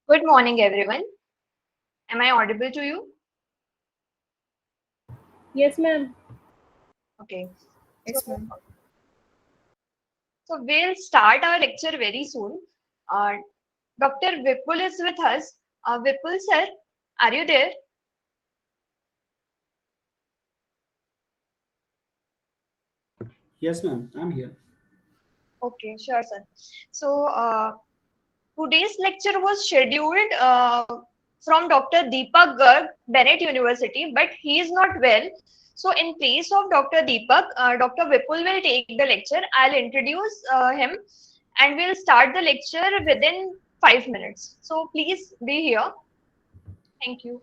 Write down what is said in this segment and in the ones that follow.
Good morning, everyone. Am I audible to you? Yes, ma'am. Okay. So, Yes, ma'am. so we'll start our lecture very soon. Uh, Dr. Vipul is with us. Vipul sir, are you there? Yes, ma'am. I'm here. Okay, sure, sir. So, today's lecture was scheduled from Dr. Deepak Garg, Bennett University, but he is not well. So, in place of Dr. Deepak, Dr. Vipul will take the lecture. I'll introduce him and we'll start the lecture within 5 minutes. So, please be here. Thank you.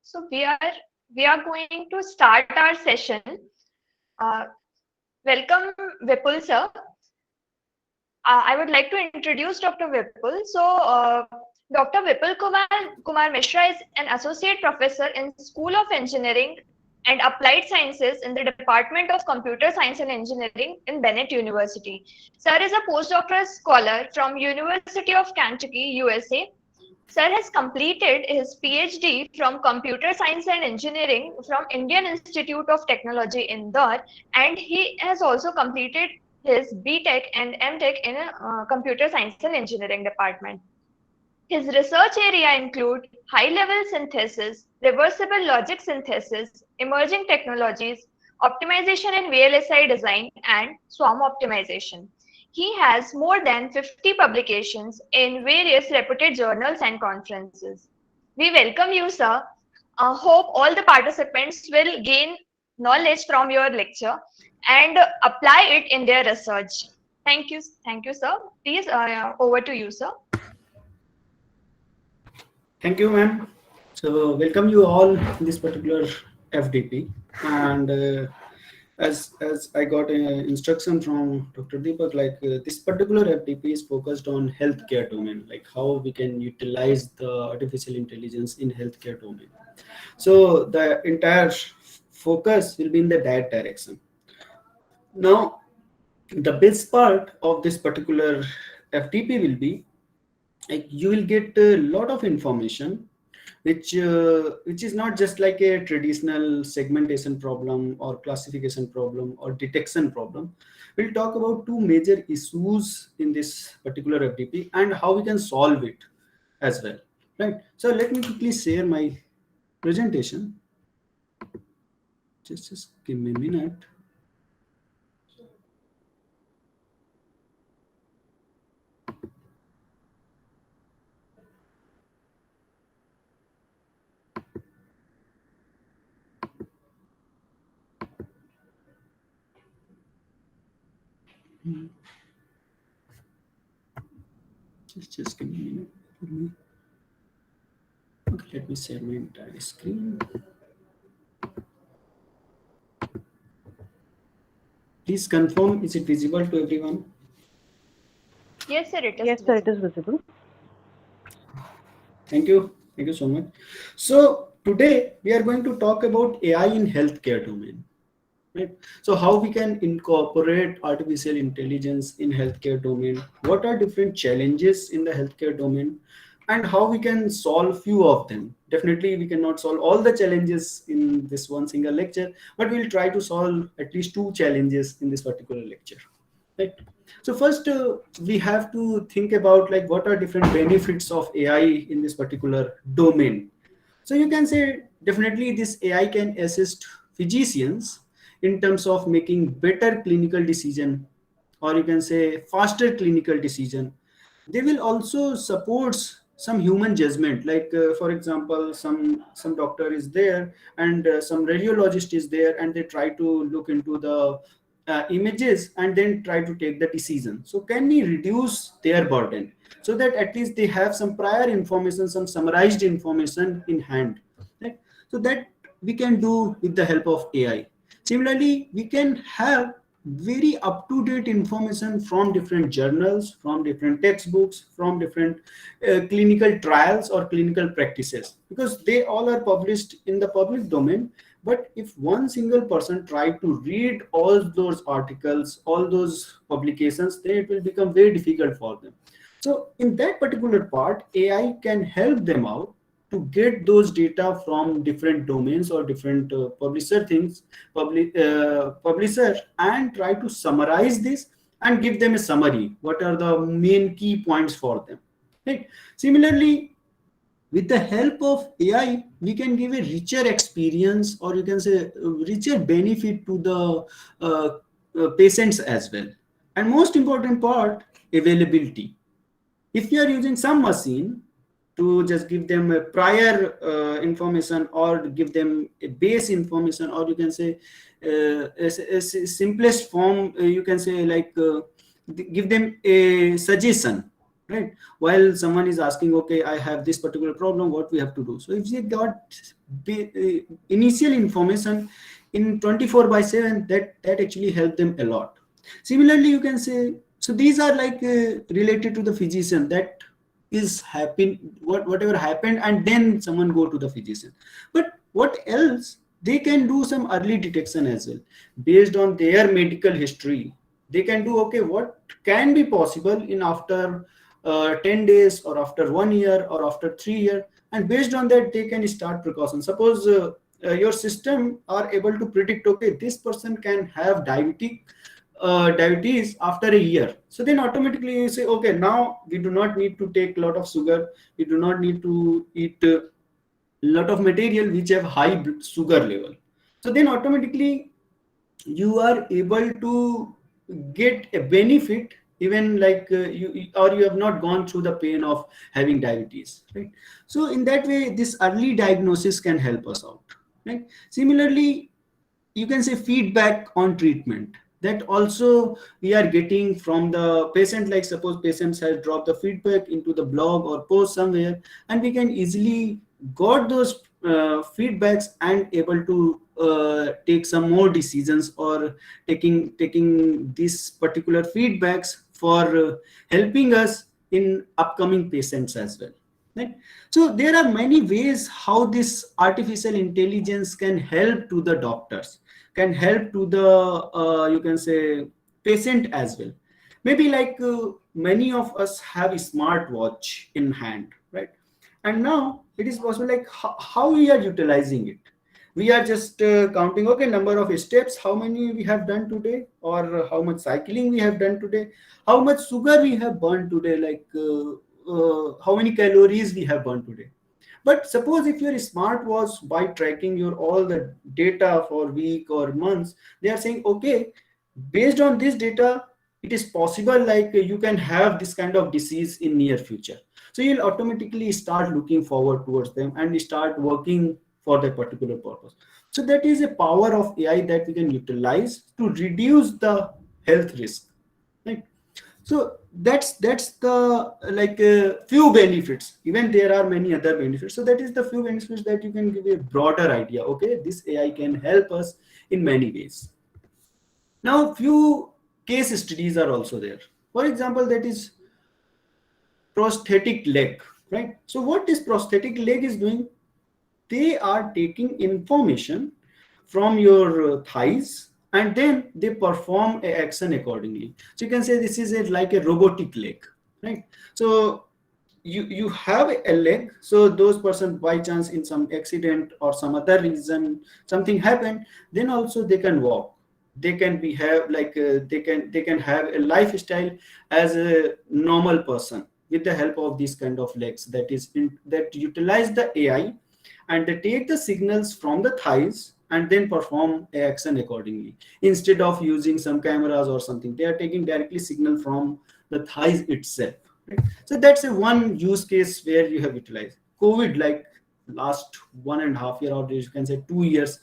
So, we are going to start our session. Uh, Welcome, Vipul sir. I would like to introduce Dr. Vipul. So, Dr. Vipul Kumar Mishra is an associate professor in School of Engineering and Applied Sciences in the Department of Computer Science and Engineering in Bennett University. Sir is a postdoctoral scholar from University of Kentucky, USA. Sir has completed his PhD from Computer Science and Engineering from Indian Institute of Technology in Indore, and he has also completed his BTech and MTech in Computer Science and Engineering department. His research area include high-level synthesis, reversible logic synthesis, emerging technologies, optimization in VLSI design, and swarm optimization. He has more than 50 publications in various reputed journals and conferences. We welcome you, sir. Hope all the participants will gain knowledge from your lecture and apply it in their research. Thank you, sir. Please, over to you, sir. Thank you, ma'am. So welcome you all in this particular FDP. And as I got an instruction from Dr. Deepak, like this particular FDP is focused on healthcare domain, like how we can utilize the artificial intelligence in healthcare domain. So the entire focus will be in that direction. Now, the best part of this particular FDP will be like you will get a lot of information which is not just like a traditional segmentation problem or classification problem or detection problem. We'll talk about two major issues in this particular FDP and how we can solve it as well, right? So let me quickly share my presentation. Just give me a minute. Just give me a minute. Okay, let me share my entire screen. Please confirm, is it visible to everyone? Yes, sir, it is. Yes, sir, it is visible. Thank you so much. So today we are going to talk about AI in healthcare domain, right? So how we can incorporate artificial intelligence in healthcare domain, what are different challenges in the healthcare domain, and how we can solve few of them. Definitely we cannot solve all the challenges in this one single lecture, but we'll try to solve at least two challenges in this particular lecture, right? So first we have to think about like what are different benefits of AI in this particular domain. So you can say definitely this AI can assist physicians in terms of making better clinical decision, or you can say faster clinical decision. They will also support some human judgment, like for example some doctor is there and some radiologist is there and they try to look into the images and then try to take the decision. So can we reduce their burden so that at least they have some prior information, some summarized information in hand, right? So that we can do with the help of AI. Similarly, we can have very up-to-date information from different journals, from different textbooks, from different clinical trials or clinical practices, because they all are published in the public domain. But if one single person try to read all those articles, all those publications, then it will become very difficult for them. So in that particular part, AI can help them out to get those data from different domains or different publisher, and try to summarize this and give them a summary. What are the main key points for them, right? Similarly, with the help of AI, we can give a richer experience, or you can say richer benefit to the patients as well. And most important part, availability. If you are using some machine to just give them a prior information or give them a base information, or you can say a simplest form, you can say like give them a suggestion, right? While someone is asking, okay, I have this particular problem, what we have to do. So if they got initial information in 24/7, that actually helped them a lot. Similarly, you can say, so these are like related to the physician, that is happen, whatever happened, and then someone go to the physician. But what else they can do some early detection as well based on their medical history. They can do, okay, what can be possible in after 10 days or after 1 year or after 3 years, and based on that they can start precautions. Suppose your system are able to predict, okay, this person can have diabetes after a year, so then automatically you say, okay, now we do not need to take a lot of sugar, we do not need to eat lot of material which have high sugar level. So then automatically you are able to get a benefit, even like you have not gone through the pain of having diabetes, right? So in that way this early diagnosis can help us out, right? Similarly, you can say feedback on treatment, that also we are getting from the patient. Like suppose patients has dropped the feedback into the blog or post somewhere, and we can easily got those feedbacks and able to take some more decisions, or taking these particular feedbacks for helping us in upcoming patients as well, right? So there are many ways how this artificial intelligence can help to the doctors, can help to the you can say patient as well. Maybe like many of us have a smartwatch in hand, right? And now it is possible, like how we are utilizing it. We are just counting, okay, number of steps, how many we have done today, or how much cycling we have done today, how much sugar we have burned today, like how many calories we have burned today. But suppose if your smartwatch, by tracking your all the data for week or months, they are saying, okay, based on this data, it is possible like you can have this kind of disease in near future. So you'll automatically start looking forward towards them and start working for that particular purpose. So that is a power of AI that we can utilize to reduce the health risk, right? So that's the like few benefits. Even there are many other benefits, so that is the few benefits that you can give a broader idea, okay, this AI can help us in many ways. Now few case studies are also there. For example, that is prosthetic leg, right? So what this prosthetic leg is doing, they are taking information from your thighs, and then they perform a action accordingly. So you can say this is like a robotic leg, right? So you have a leg, so those person by chance in some accident or some other reason something happened, then also they can walk, they can behave like they can have a lifestyle as a normal person with the help of these kind of legs that utilize the AI, and they take the signals from the thighs and then perform action accordingly. Instead of using some cameras or something, they are taking directly signal from the thighs itself, right? So that's a one use case where you have utilized COVID, like last 1.5 year, or you can say 2 years,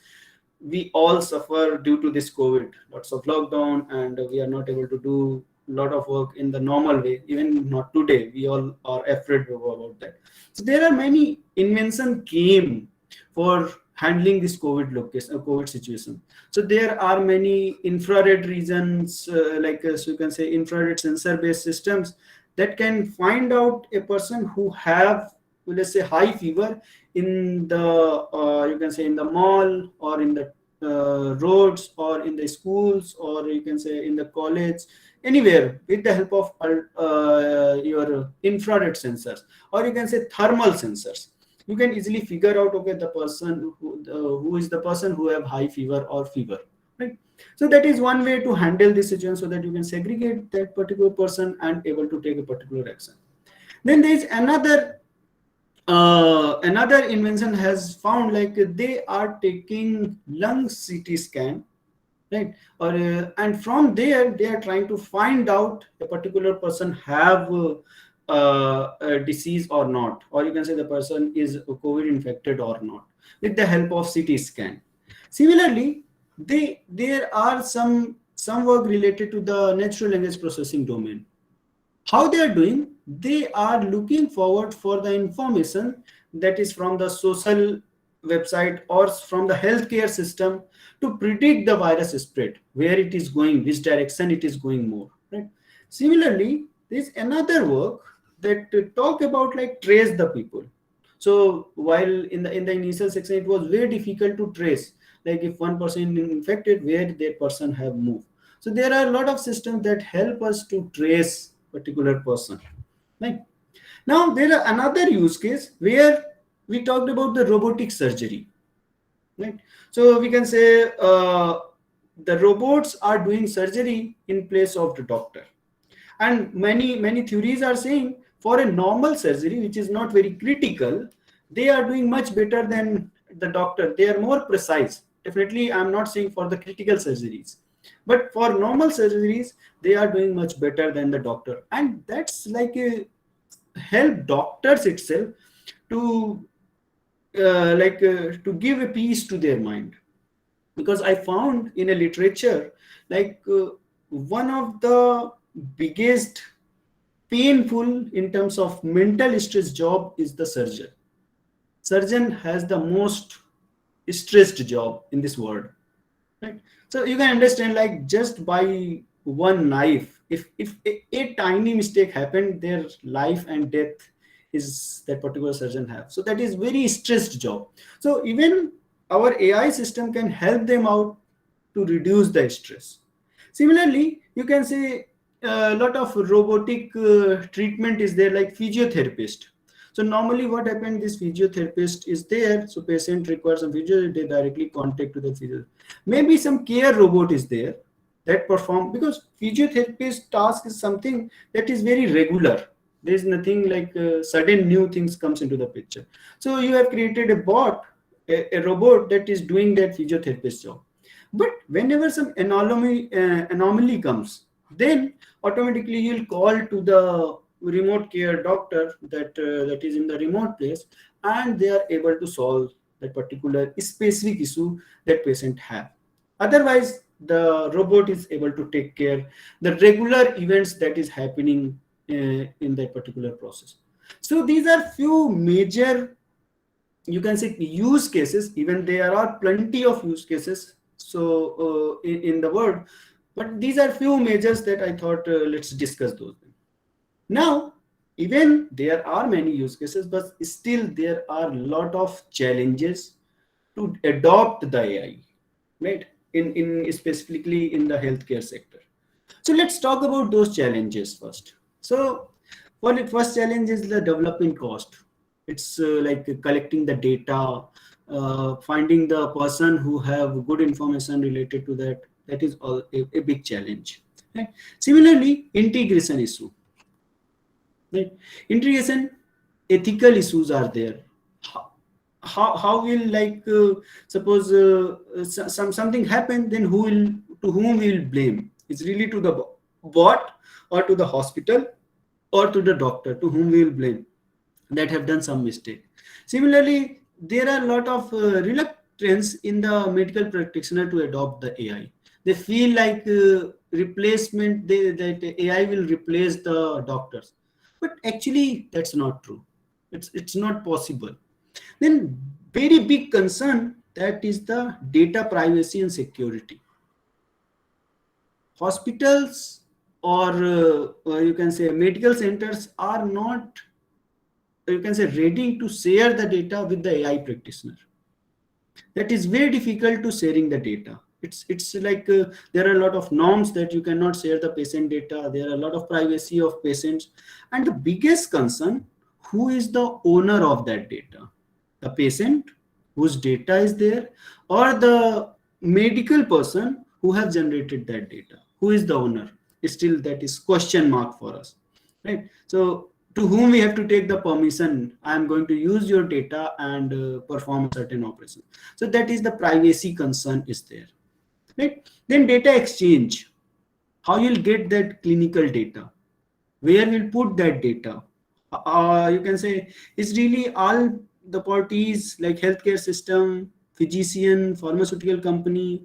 we all suffer due to this COVID, lots of lockdown, and we are not able to do a lot of work in the normal way. Even not today, we all are afraid about that. So there are many invention came for handling this COVID location, COVID situation. So there are many infrared regions, so you can say infrared sensor based systems that can find out a person who have, let's say, high fever in the you can say in the mall, or in the roads, or in the schools, or you can say in the college, anywhere, with the help of your infrared sensors, or you can say thermal sensors. You can easily figure out, okay, the person who is the person who have high fever or fever, right? So that is one way to handle this situation, so that you can segregate that particular person and able to take a particular action. Then there is another invention has found, like they are taking lung CT scan, right? Or and from there they are trying to find out a particular person have a disease or not, or you can say the person is COVID infected or not, with the help of CT scan. Similarly, there are some work related to the natural language processing domain. How they are doing, they are looking forward for the information that is from the social website or from the healthcare system, to predict the virus spread, where it is going, which direction it is going more, right? Similarly, there is another work that talk about like trace the people. So while in the initial section it was very difficult to trace, like if one person is infected, where that person have moved. So there are a lot of systems that help us to trace particular person, right? Now there are another use case where we talked about the robotic surgery, right? So we can say the robots are doing surgery in place of the doctor, and many theories are saying for a normal surgery which is not very critical, they are doing much better than the doctor. They are more precise. Definitely I'm not saying for the critical surgeries, but for normal surgeries they are doing much better than the doctor, and that's like a help doctors itself to to give a peace to their mind. Because I found in a literature, like one of the biggest painful in terms of mental stress job is the surgeon. Surgeon has the most stressed job in this world, right? So you can understand, like just by one knife, if a tiny mistake happened, their life and death is that particular surgeon have. So that is very stressed job. So even our AI system can help them out to reduce the stress. Similarly, you can say a lot of robotic treatment is there, like physiotherapist. So normally what happened, this physiotherapist is there, so patient requires some physio, they directly contact to the physio. Maybe some care robot is there that perform, because physiotherapist task is something that is very regular. There is nothing like sudden new things comes into the picture. So you have created a bot, a robot that is doing that physiotherapist job. But whenever some anomaly comes, then automatically you'll call to the remote care doctor that is in the remote place, and they are able to solve that particular specific issue that patient have. Otherwise, the robot is able to take care the regular events that is happening in that particular process. So these are few major, you can say, use cases. Even there are plenty of use cases so in the world, but these are few measures that I thought let's discuss those. Now, even there are many use cases, but still there are a lot of challenges to adopt the AI, right? In specifically in the healthcare sector. So let's talk about those challenges first. So for the first challenge is the development cost. It's like collecting the data, finding the person who have good information related to that. That is all a big challenge. Right? Similarly, integration issue. Right? Integration ethical issues are there. How will, like suppose something happen, then who will, to whom we will blame? It's really to the bot, or to the hospital, or to the doctor, to whom we will blame that have done some mistake. Similarly, there are a lot of reluctance in the medical practitioner to adopt the AI. They feel like replacement, that AI will replace the doctors, but actually that's not true. It's not possible. Then very big concern, that is the data privacy and security. Hospitals or you can say medical centers are not, you can say, ready to share the data with the AI practitioner. That is very difficult to sharing the data. It's like there are a lot of norms that you cannot share the patient data. There are a lot of privacy of patients, and the biggest concern, who is the owner of that data? The patient whose data is there, or the medical person who have generated that data? Who is the owner? Still that is question mark for us, right? So to whom we have to take the permission, I am going to use your data and perform a certain operation. So that is the privacy concern is there, right? Then data exchange, how you'll get that clinical data, where we'll put that data. You can say it's really all the parties, like healthcare system, physician, pharmaceutical company,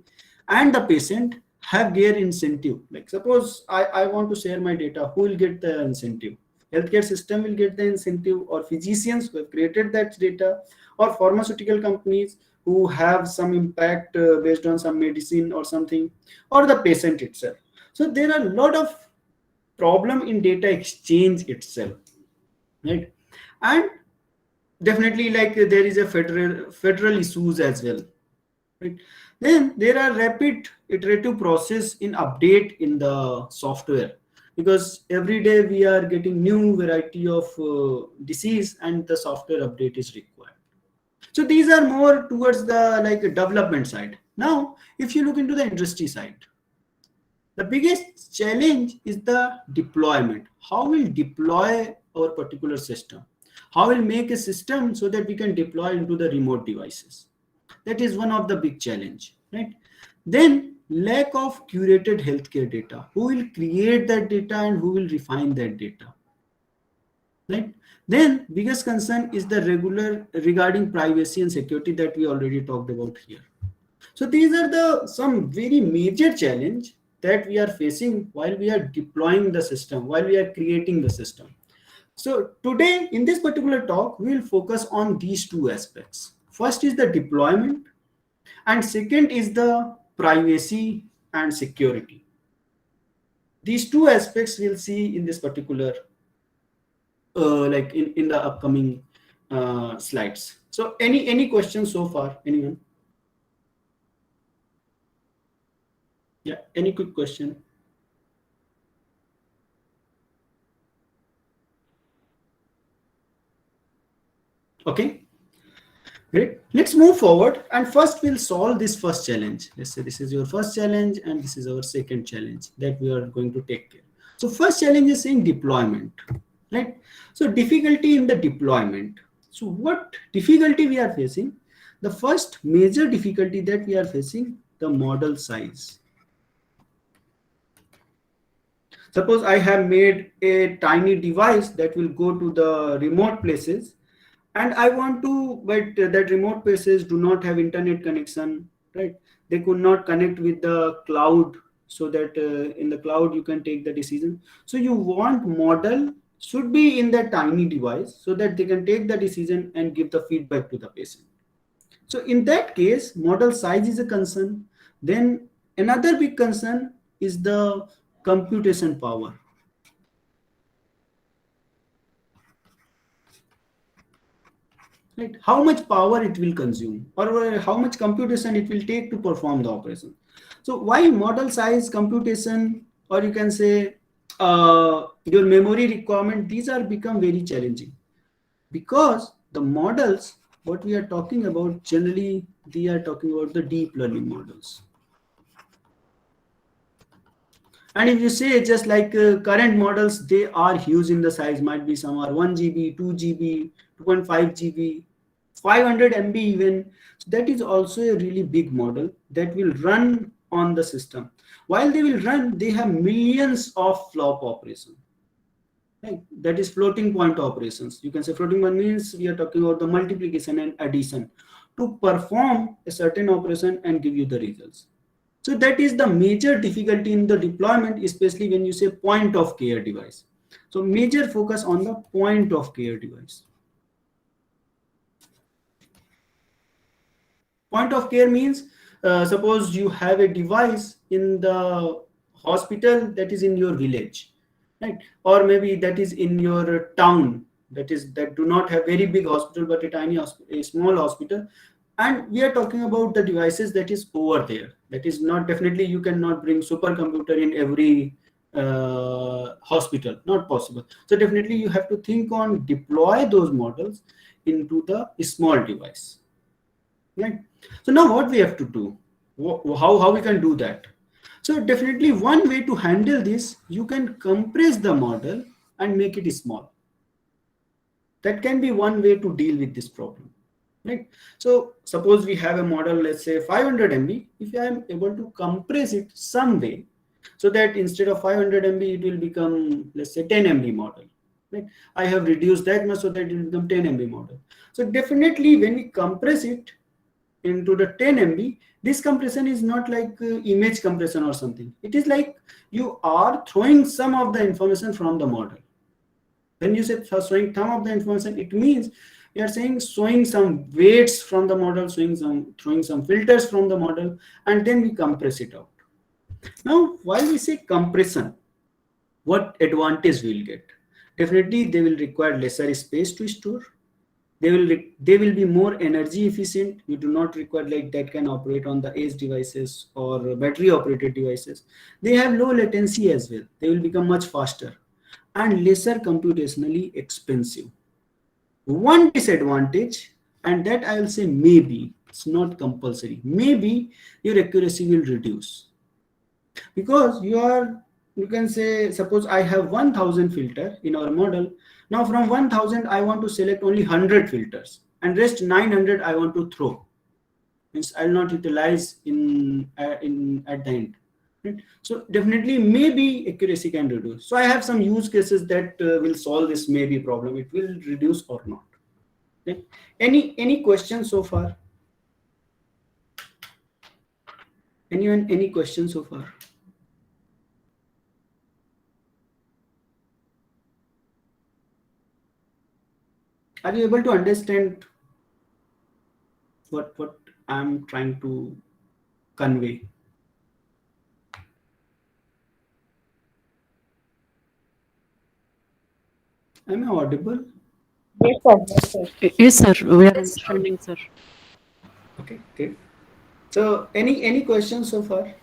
and the patient have their incentive. Like suppose I want to share my data, who will get the incentive? Healthcare system will get the incentive, or physicians who have created that data, or pharmaceutical companies who have some impact based on some medicine or something, or the patient itself. So there are a lot of problem in data exchange itself, right? And definitely, like there is a federal issues as well, right? Then there are rapid iterative process in update in the software, because every day we are getting new variety of disease and the software update is required. So these are more towards the like development side. Now, if you look into the industry side, the biggest challenge is the deployment. How we'll deploy our particular system? How we'll make a system so that we can deploy into the remote devices? That is one of the big challenge, right? Then lack of curated healthcare data. Who will create that data and who will refine that data, right? Then biggest concern is the regular regarding privacy and security that we already talked about here. So these are the some very major challenge that we are facing while we are deploying the system, while we are creating the system. So today in this particular talk, we will focus on these two aspects. First is the deployment, and second is the privacy and security. These two aspects we'll see in this particular like in the upcoming slides. So any questions so far, anyone? Yeah, any quick question? Okay, great. Let's move forward, and first we'll solve this first challenge. Let's say this is your first challenge and this is our second challenge that we are going to take care. So first challenge is in deployment, right? So difficulty in the deployment. So what difficulty we are facing? The first major difficulty that we are facing, the model size. Suppose I have made a tiny device that will go to the remote places, and I want to, but that remote places do not have internet connection, right? They could not connect with the cloud, so that in the cloud you can take the decision. So you want model should be in that tiny device so that they can take the decision and give the feedback to the patient. So in that case, model size is a concern. Then another big concern is the computation power. Right? How much power it will consume, or how much computation it will take to perform the operation. So why model size, computation, or you can say your memory requirement, these are become very challenging, because the models what we are talking about generally, they are talking about the deep learning models. And if you say just like current models, they are huge in the size, might be some are 1 GB, 2 GB, 2.5 GB, 500 MB even. So that is also a really big model that will run on the system. While they will run, they have millions of flop operations. Right? That is floating point operations. You can say floating point means we are talking about the multiplication and addition to perform a certain operation and give you the results. So that is the major difficulty in the deployment, especially when you say point of care device. So major focus on the point of care device. Point of care means suppose you have a device in the hospital that is in your village, right? Or maybe that is in your town, that do not have very big hospital but a tiny hospital, a small hospital. And we are talking about the devices that is over there. That is not, definitely you cannot bring supercomputer in every hospital, not possible. So definitely you have to think on deploy those models into the small device, right? So now what we have to do, how we can do that? So definitely one way to handle this, you can compress the model and make it small. That can be one way to deal with this problem, right? So suppose we have a model, let's say 500 MB. If I am able to compress it some way, so that instead of 500 MB, it will become, let's say 10 MB model, right? I have reduced that much so that it will become 10 MB model. So definitely when we compress it into the 10 MB, this compression is not like image compression or something. It is like you are throwing some of the information from the model. When you say showing some of the information, it means you are saying showing some weights from the model, throwing some filters from the model, and then we compress it out. Now, while we say compression, what advantage we'll get? Definitely, they will require lesser space to store. They will be more energy efficient. You do not require like that can operate on the edge devices or battery operated devices. They have low latency as well. They will become much faster and lesser computationally expensive. One disadvantage, and that I will say maybe, it's not compulsory, maybe your accuracy will reduce, because you can say, suppose I have 1000 filter in our model. Now from 1000 I want to select only 100 filters and rest 900 I want to throw, means I'll not utilize in at the end, right? So definitely maybe accuracy can reduce. So I have some use cases that will solve this maybe problem. It will reduce or not. Okay. Any questions so far? Anyone, any questions so far? Are you able to understand what I'm trying to convey? Am I audible? Yes, sir. Yes, sir. Yes, sir. We are Yes. understanding, sir. Okay, good. So any questions so far?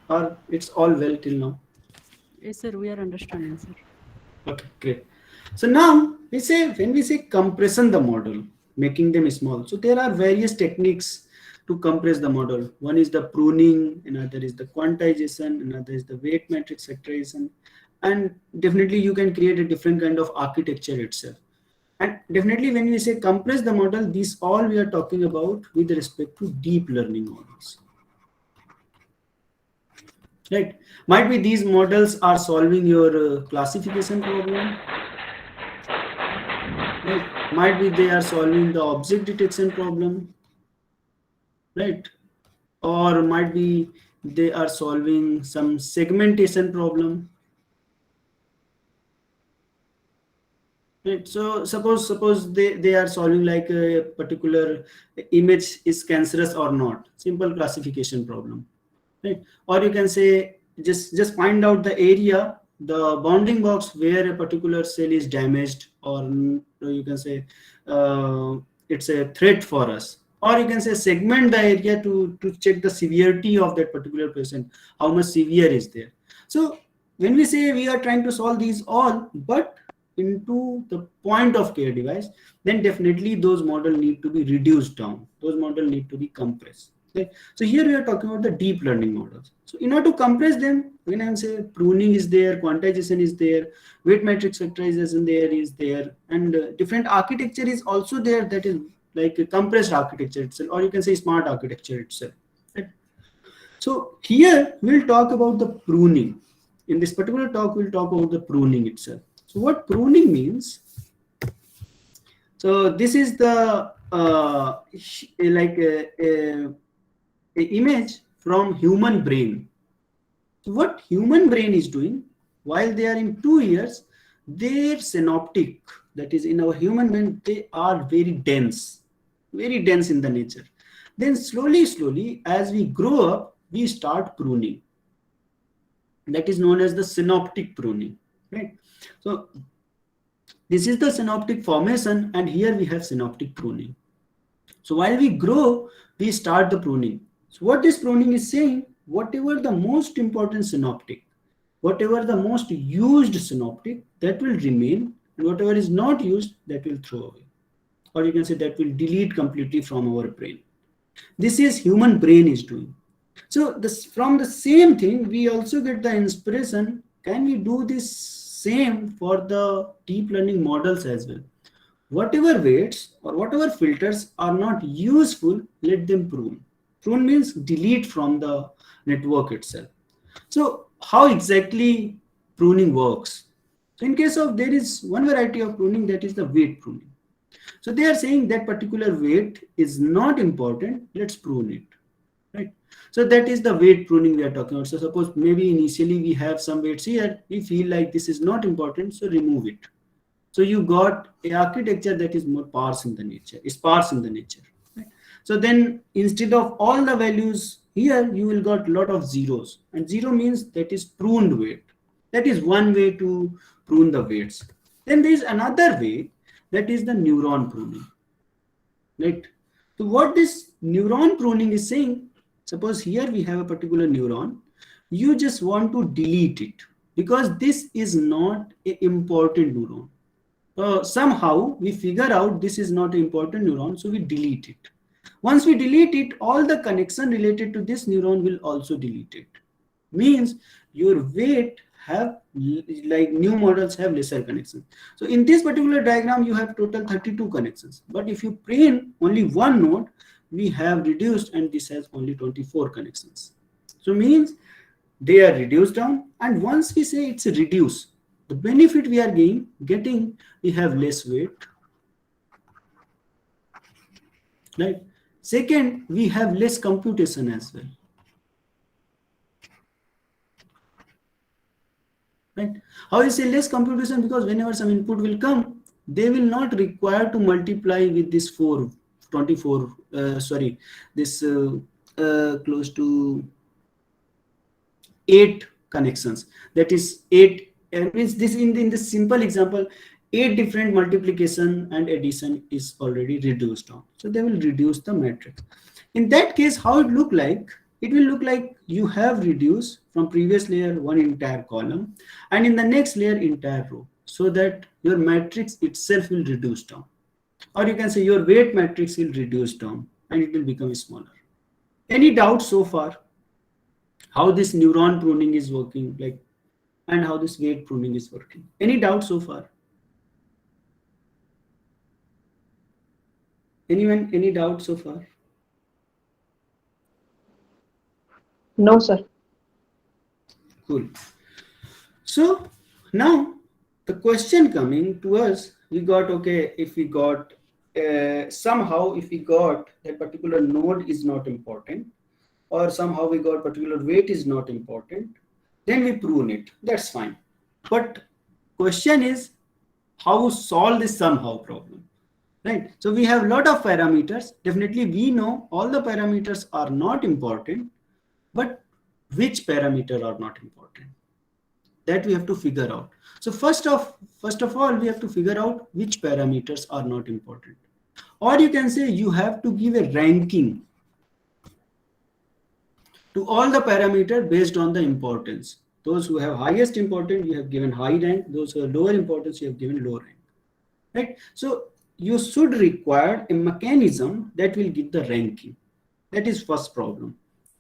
Or it's all well till now? Yes, sir. We are understanding, sir. Okay, great. So now when we say compression the model, making them small. So there are various techniques to compress the model. One is the pruning, another is the quantization, another is the weight matrix factorization, and definitely you can create a different kind of architecture itself. And definitely when we say compress the model, these all we are talking about with respect to deep learning models. Right? Might be these models are solving your classification problem. Right? Might be they are solving the object detection problem. Right? Or might be they are solving some segmentation problem. Right. So suppose they are solving like a particular image is cancerous or not. Simple classification problem. Right? Or you can say just find out the area, the bounding box where a particular cell is damaged, or you can say it's a threat for us. Or you can say segment the area to check the severity of that particular patient, how much severe is there. So when we say we are trying to solve these all, but into the point of care device, then definitely those models need to be reduced down. Those models need to be compressed. Okay. So here we are talking about the deep learning models. So in order to compress them, again I will say pruning is there, quantization is there, weight matrix factorization there is there, and different architecture is also there, that is like a compressed architecture itself, or you can say smart architecture itself. Right? So here we'll talk about the pruning. In this particular talk, we'll talk about the pruning itself. So what pruning means? So this is the like a image from human brain. So what human brain is doing while they are in 2 years, their synoptic, that is in our human brain, they are very dense in the nature. Then slowly as we grow up, we start pruning. That is known as the synoptic pruning, right? So this is the synoptic formation, and here we have synoptic pruning. So while we grow, we start the pruning. So what this pruning is saying, whatever the most important synoptic, whatever the most used synoptic, that will remain, and whatever is not used, that will throw away. Or you can say that will delete completely from our brain. This is human brain is doing. So this, from the same thing, we also get the inspiration. Can we do this same for the deep learning models as well? Whatever weights or whatever filters are not useful, let them prune. Prune means delete from the network itself. So how exactly pruning works? So in case of, there is one variety of pruning, that is the weight pruning. So they are saying that particular weight is not important, let's prune it. Right? So that is the weight pruning we are talking about. So suppose maybe initially we have some weights here, we feel like this is not important, so remove it. So you got a architecture that is more sparse in the nature. Right? So then instead of all the values here, you will got lot of zeros, and zero means that is pruned weight. That is one way to prune the weights. Then there is another way, that is the neuron pruning, right? So what this neuron pruning is saying, suppose here we have a particular neuron, you just want to delete it because this is not an important neuron. Somehow we figure out this is not an important neuron, so we delete it. Once we delete it, all the connection related to this neuron will also delete it. Means your weight have, like new models have lesser connections. So in this particular diagram, you have total 32 connections. But if you print only one node, we have reduced and this has only 24 connections. So means they are reduced down. And once we say it's reduced, the benefit we are getting, we have less weight, right? Second, we have less computation as well. Right? How you say less computation? Because whenever some input will come, they will not require to multiply with this 24, this close to 8 connections. That is 8, means this in this simple example, 8 different multiplication and addition is already reduced down. So they will reduce the matrix. In that case, how it look like? It will look like you have reduced from previous layer one entire column and in the next layer entire row, so that your matrix itself will reduce down. Or you can say your weight matrix will reduce down and it will become smaller. Any doubt so far? How this neuron pruning is working, like, and how this weight pruning is working? Any doubt so far? Anyone, any doubt so far? No, sir. Cool. So now the question coming to us, we got, okay, if we got somehow if we got that particular node is not important, or somehow we got particular weight is not important, then we prune it. That's fine. But question is how solve this somehow problem, right? So we have a lot of parameters. Definitely we know all the parameters are not important, but which parameter are not important, that we have to figure out. So first of all, we have to figure out which parameters are not important. Or you can say you have to give a ranking to all the parameters based on the importance. Those who have highest importance, you have given high rank. Those who have lower importance, you have given low rank, right? So you should require a mechanism that will give the ranking. That is first problem,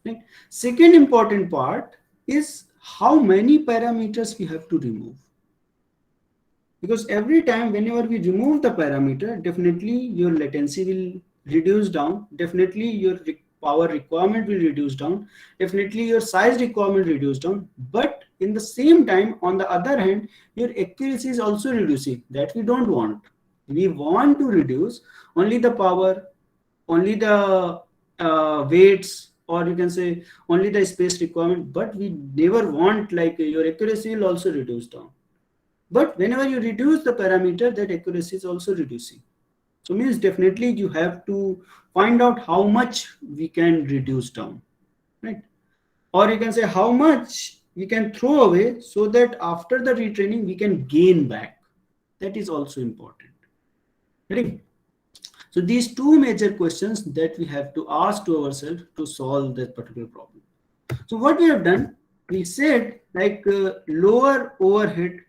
right? Second important part is how many parameters we have to remove. Because every time whenever we remove the parameter, definitely your latency will reduce down, definitely your power requirement will reduce down, definitely your size requirement reduce down, but in the same time, on the other hand, your accuracy is also reducing. That we don't want. We want to reduce only the power, only the weights, or you can say only the space requirement, but we never want like your accuracy will also reduce down. But whenever you reduce the parameter, that accuracy is also reducing. So means definitely you have to find out how much we can reduce down, right? Or you can say how much we can throw away so that after the retraining we can gain back. That is also important, right? So these two major questions that we have to ask to ourselves to solve that particular problem. So what we have done, we said like lower overhead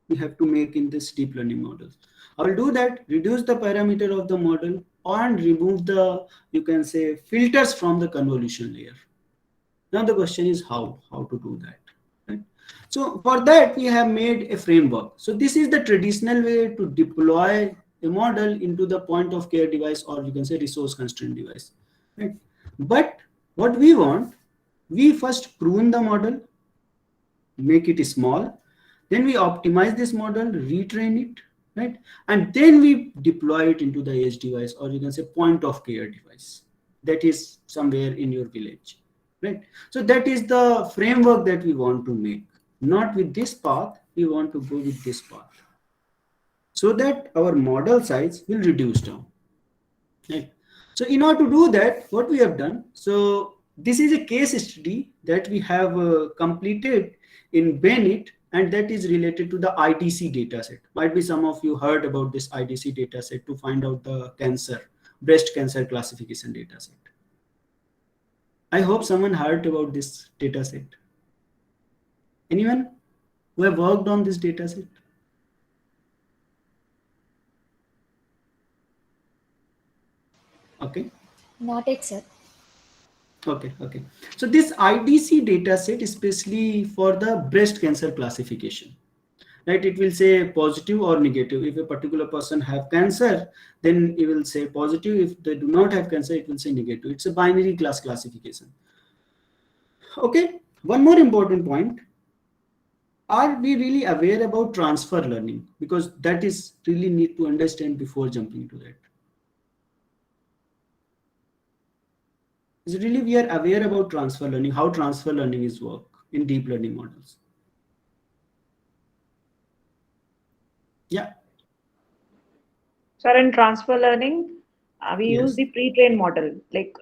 we have to make in this deep learning models. I will do that, reduce the parameter of the model and remove the, you can say, filters from the convolution layer. Now the question is how to do that, right? So for that we have made a framework. So this is the traditional way to deploy a model into the point of care device, or you can say resource constraint device, right? But what we want, we first prune the model, make it small, then we optimize this model, retrain it, right? And then we deploy it into the edge device, or you can say point of care device that is somewhere in your village, right? So that is the framework that we want to make. Not with this path, we want to go with this path, so that our model size will reduce down, right? So in order to do that, what we have done, so this is a case study that we have completed in Bennett, and that is related to the IDC dataset. Might be some of you heard about this IDC dataset to find out the breast cancer classification dataset. I hope someone heard about this dataset. Anyone who have worked on this dataset? Okay. Not yet, sir. Okay. So this IDC dataset is especially for the breast cancer classification. Right, it will say positive or negative. If a particular person have cancer, then it will say positive. If they do not have cancer, it will say negative. It's a binary class classification. Okay, one more important point. Are we really aware about transfer learning? Because that is really need to understand before jumping to that. Is really we are aware about transfer learning, how transfer learning is work in deep learning models? Yeah. So in transfer learning, we Yes. use the pre-trained model. Like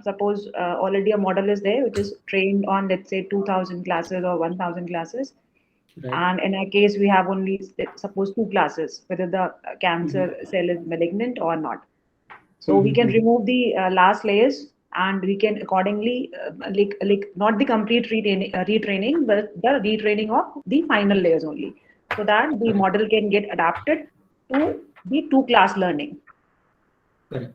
suppose already a model is there, which is trained on, let's say, 2000 classes or 1000 classes. Right. And in our case, we have only, suppose, 2 classes, whether the cancer cell is malignant or not. So we can remove the last layers, and we can accordingly, like not the complete retraining, but the retraining of the final layers only, so that the model can get adapted to the 2-class learning. Correct.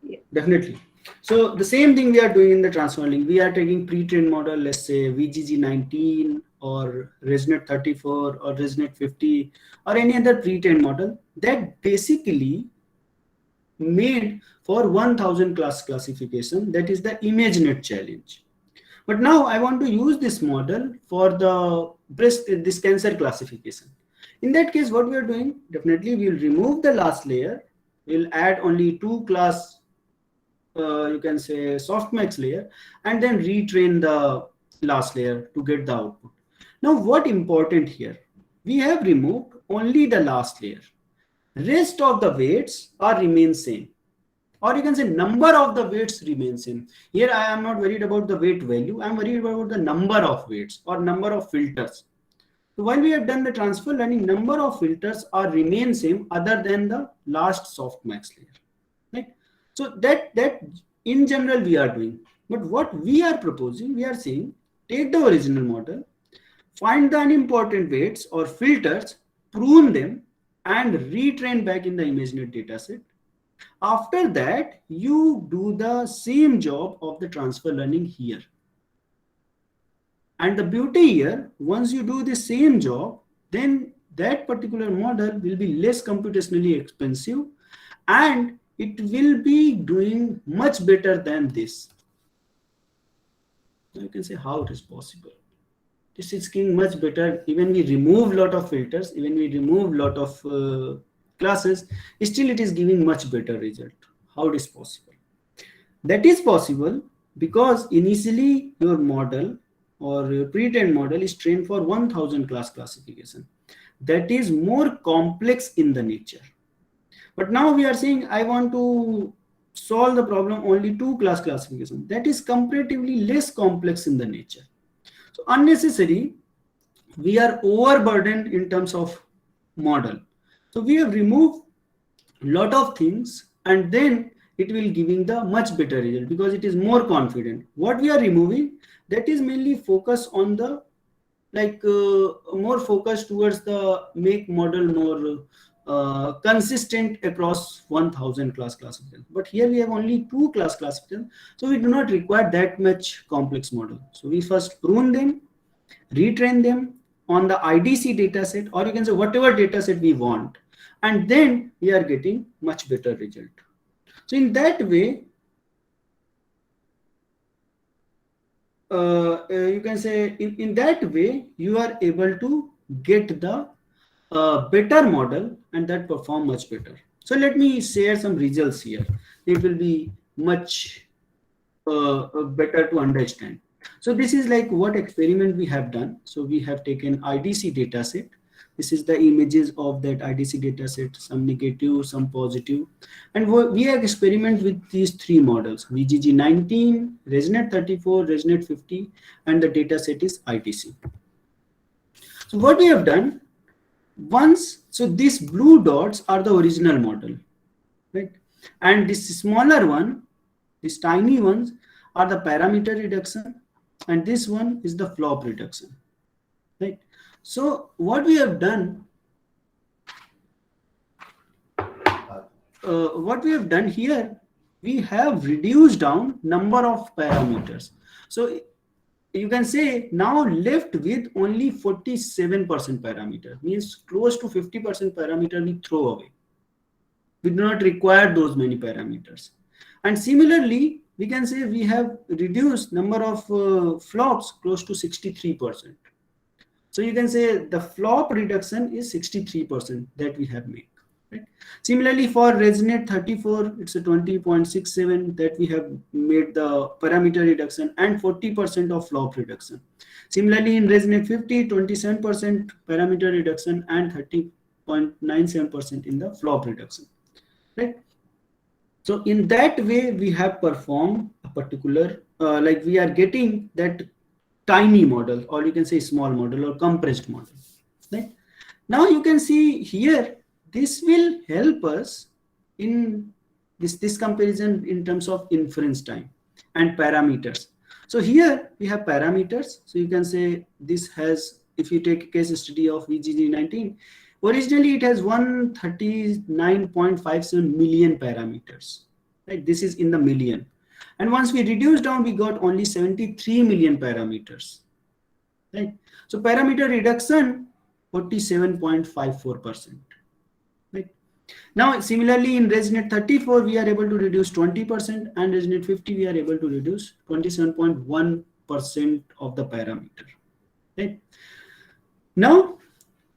Yeah. Definitely. So the same thing we are doing in the transfer learning. We are taking pre-trained model, let's say VGG19 or ResNet34 or ResNet50 or any other pre-trained model that basically made for 1000 class classification. That is the ImageNet challenge. But now I want to use this model for the this cancer classification. In that case, what we are doing, definitely we will remove the last layer. We'll add only 2 class, you can say softmax layer, and then retrain the last layer to get the output. Now, what important here? We have removed only the last layer. Rest of the weights are remain same, or you can say number of the weights remain same. Here I am not worried about the weight value. I am worried about the number of weights or number of filters. So while we have done the transfer learning, number of filters are remain same other than the last softmax layer. Right? So that in general we are doing. But what we are proposing, we are saying take the original model, find the unimportant weights or filters, prune them, and retrain back in the ImageNet dataset. After that, you do the same job of the transfer learning here. And the beauty here, once you do the same job, then that particular model will be less computationally expensive and it will be doing much better than this. Now you can say how it is possible. This is getting much better. Even we remove lot of filters, even we remove lot of classes, still it is giving much better result. How it is possible? That is possible because initially your model or your pre-trained model is trained for 1000 class classification. That is more complex in the nature. But now we are saying I want to solve the problem only 2 class classification. That is comparatively less complex in the nature. So unnecessary, we are overburdened in terms of model. So we have removed lot of things and then it will giving the much better result because it is more confident. What we are removing, that is mainly focus on the more focus towards the make model more consistent across 1000 class classification. But here we have only 2 class classification, so we do not require that much complex model. So we first prune them, retrain them on the IDC dataset, or you can say whatever dataset we want, and then we are getting much better result. So in that way, you can say in that way you are able to get the better model and that perform much better. So let me share some results here. It will be much better to understand. So this is like what experiment we have done. So we have taken IDC dataset. This is the images of that IDC dataset, some negative, some positive. And we have experiment with these 3 models, VGG19, ResNet34, ResNet50, and the dataset is ITC. So what we have done so these blue dots are the original model, right? And this smaller one, these tiny ones are the parameter reduction, and this one is the flop reduction, right? So what we have done, here, we have reduced down number of parameters. So you can say now left with only 47% parameter, means close to 50% parameter we throw away. We do not require those many parameters. And similarly, we can say we have reduced number of flops close to 63%. So you can say the flop reduction is 63% that we have made. Right? Similarly, for Resonate 34, it's a 20.67 that we have made the parameter reduction and 40% of flop reduction. Similarly, in Resonate 50, 27% parameter reduction and 30.97% in the flop reduction. Right? So in that way, we have performed a particular, like we are getting that tiny model, or you can say small model or compressed model. Right? Now you can see here, this will help us in this comparison in terms of inference time and parameters. So here we have parameters. So you can say this has, if you take a case study of VGG19, originally it has 139.57 million parameters. Right? This is in the million. And once we reduce down, we got only 73 million parameters. Right? So parameter reduction, 47.54%. Right? Now, similarly, in Resonate 34, we are able to reduce 20%, and Resonate 50, we are able to reduce 27.1% of the parameter. Right? Now,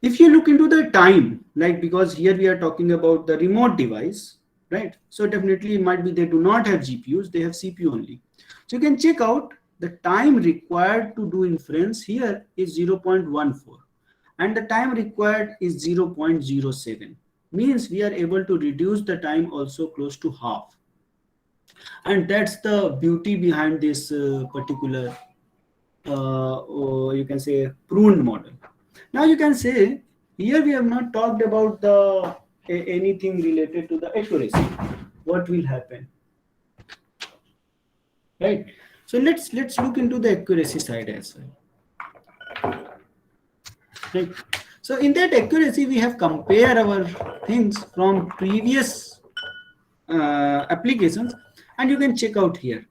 if you look into the time, like because here we are talking about the remote device, right? So definitely it might be they do not have GPUs, they have CPU only. So you can check out the time required to do inference here is 0.14, and the time required is 0.07. Means we are able to reduce the time also close to half. And that's the beauty behind this particular, you can say, pruned model. Now you can say, here we have not talked about the anything related to the accuracy. What will happen? Right. So let's look into the accuracy side as well. Right. So in that accuracy, we have compared our things from previous applications, and you can check out here.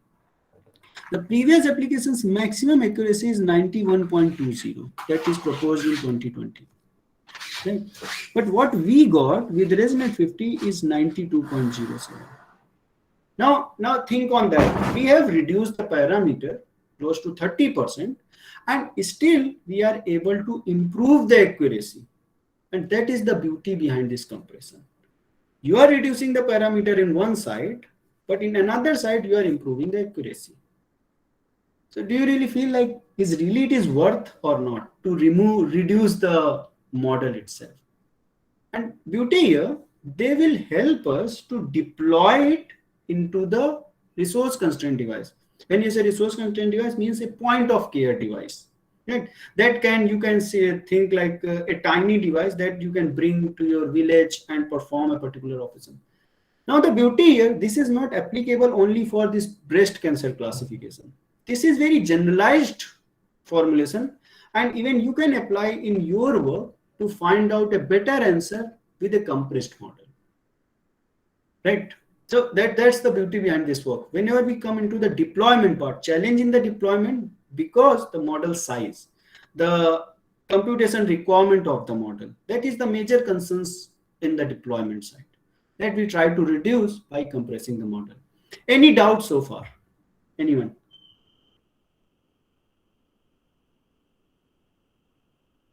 The previous application's maximum accuracy is 91.20, that is proposed in 2020. Right? But what we got with Resonate 50 is 92.07. Now think on that. We have reduced the parameter close to 30%, and still we are able to improve the accuracy. And that is the beauty behind this comparison. You are reducing the parameter in one side, but in another side, you are improving the accuracy. So do you really feel like it is worth or not to reduce the model itself? And beauty here, they will help us to deploy it into the resource constraint device. When you say resource constraint device, means a point of care device. Right? That you can say, think like a tiny device that you can bring to your village and perform a particular operation. Now the beauty here, this is not applicable only for this breast cancer classification. This is very generalized formulation, and even you can apply in your work to find out a better answer with a compressed model. Right? So that's the beauty behind this work. Whenever we come into the deployment part, challenge in the deployment, because the model size, the computation requirement of the model, that is the major concerns in the deployment side that we try to reduce by compressing the model. Any doubt so far? Anyone?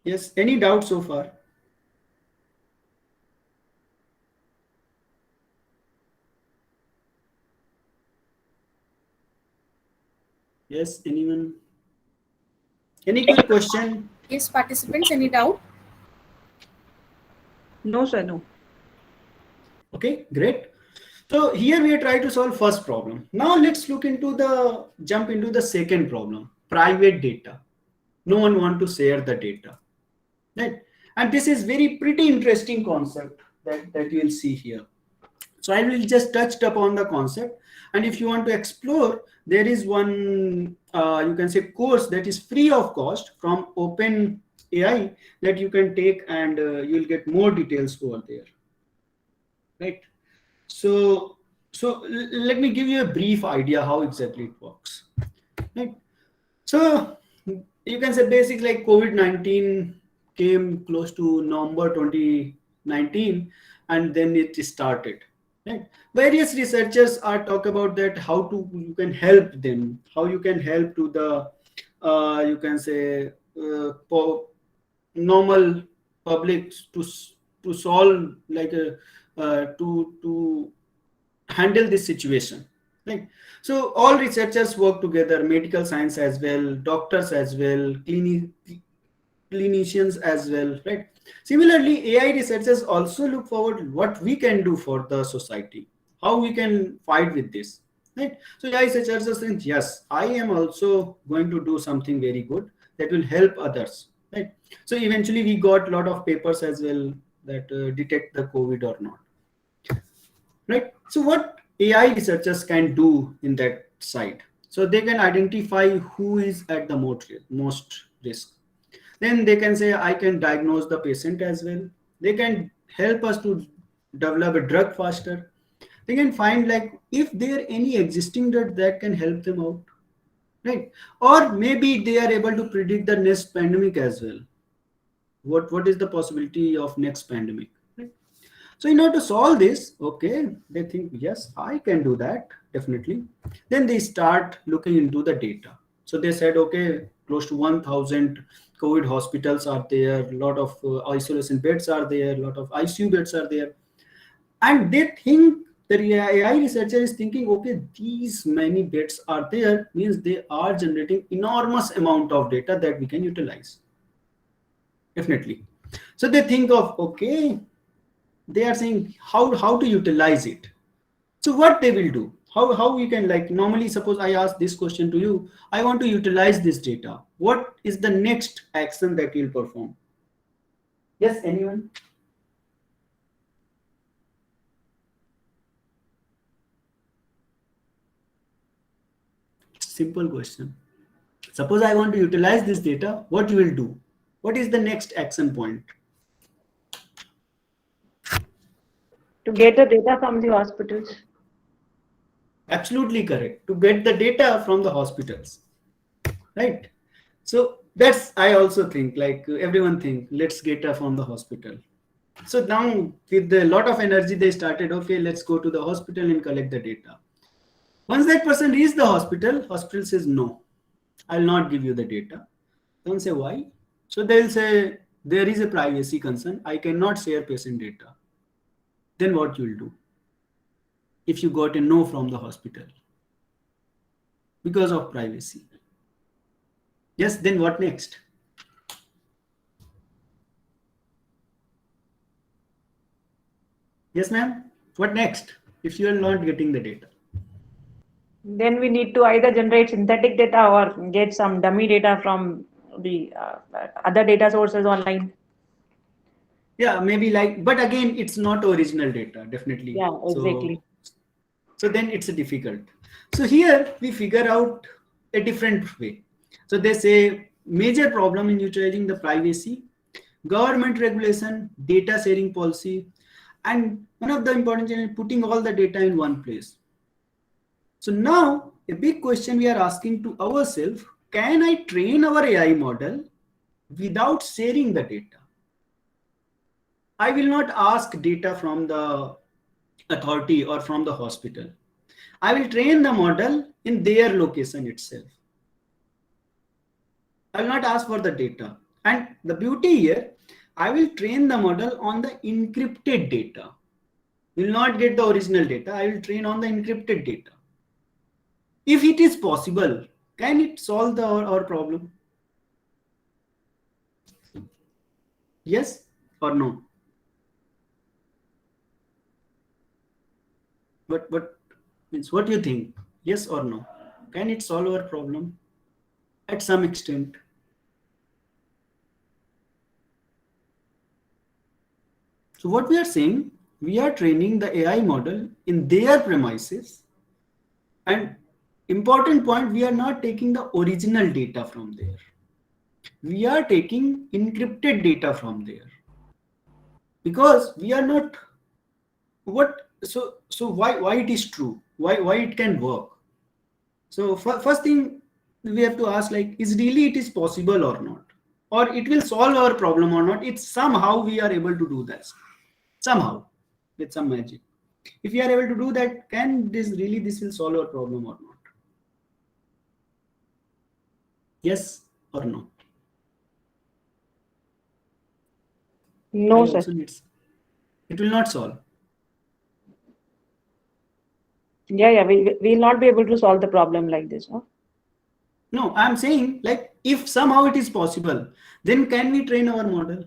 Yes, any doubt so far? Yes, anyone? Any quick question? Yes, participants, any doubt? No, sir, no. Okay, great. So here we are trying to solve first problem. Now let's jump into the second problem, private data. No one want to share the data. right? And this is very pretty interesting concept that you will see here. So I will just touched upon the concept, and if you want to explore, there is one you can say course that is free of cost from Open AI that you can take, and you'll get more details over there, right? So let me give you a brief idea how exactly it works, right? So you can say basics like COVID-19 came close to November 2019, and then it started. Right? Various researchers are talk about that how to you can help them, how you can help to the you can say normal public to solve like a to handle this situation, right? So all researchers work together, medical science as well, doctors as well, clinicians as well, right? Similarly, AI researchers also look forward what we can do for the society, how we can fight with this, right? So AI researchers think, yes, I am also going to do something very good that will help others, right? So eventually we got a lot of papers as well that detect the COVID or not, right? So what AI researchers can do in that side, so they can identify who is at the most risk. Then they can say I can diagnose the patient as well. They can help us to develop a drug faster. They can find like if there any existing drug that can help them out, right? Or maybe they are able to predict the next pandemic as well. What is the possibility of next pandemic, right? So in order to solve this, okay, they think, yes, I can do that, definitely. Then they start looking into the data. So they said, okay, close to 1,000 COVID hospitals are there, a lot of isolation beds are there, a lot of ICU beds are there. And they think the AI researcher is thinking, okay, these many beds are there, means they are generating enormous amount of data that we can utilize. Definitely. So they think of, okay, they are saying how to utilize it. So what they will do, how we can, like, normally suppose I ask this question to you, I want to utilize this data, what is the next action that you'll perform? Yes, anyone? Simple question. Suppose I want to utilize this data, what you will do? What is the next action point? To get the data from the hospitals. Absolutely correct. To get the data from the hospitals, right? So that's, I also think, like everyone think, let's get data from the hospital. So now with a lot of energy, they started, okay, let's go to the hospital and collect the data. Once that person reaches the hospital says, no, I'll not give you the data. Don't say why. So they'll say, there is a privacy concern. I cannot share patient data. Then what you'll do? If you got a no from the hospital because of privacy. Yes, then what next? Yes, ma'am. What next? If you are not getting the data. Then we need to either generate synthetic data or get some dummy data from the other data sources online. Yeah, maybe like, but again, it's not original data, definitely. Yeah, exactly. So then it's a difficult. So here we figure out a different way. So they say major problem in utilizing the privacy, government regulation, data sharing policy, and one of the important things is putting all the data in one place. So now a big question we are asking to ourselves, can I train our AI model without sharing the data? I will not ask data from the authority or from the hospital. I will train the model in their location itself. I will not ask for the data. And the beauty here, I will train the model on the encrypted data. Will not get the original data. I will train on the encrypted data. If it is possible, can it solve our problem? Yes or no? What means, what do you think? Yes or no? Can it solve our problem at some extent? So what we are saying, we are training the AI model in their premises, and important point, we are not taking the original data from there. We are taking encrypted data from there, because we are not what so why it is true, why it can work. So first thing we have to ask, like, is really it is possible or not, or it will solve our problem or not. It's somehow we are able to do that, somehow, with some magic. If we are able to do that, can this will solve our problem or not? Yes or no? No, I sir. also needs, it will not solve. Yeah, we'll not be able to solve the problem like this. Huh? No, I'm saying, like, if somehow it is possible, then can we train our model?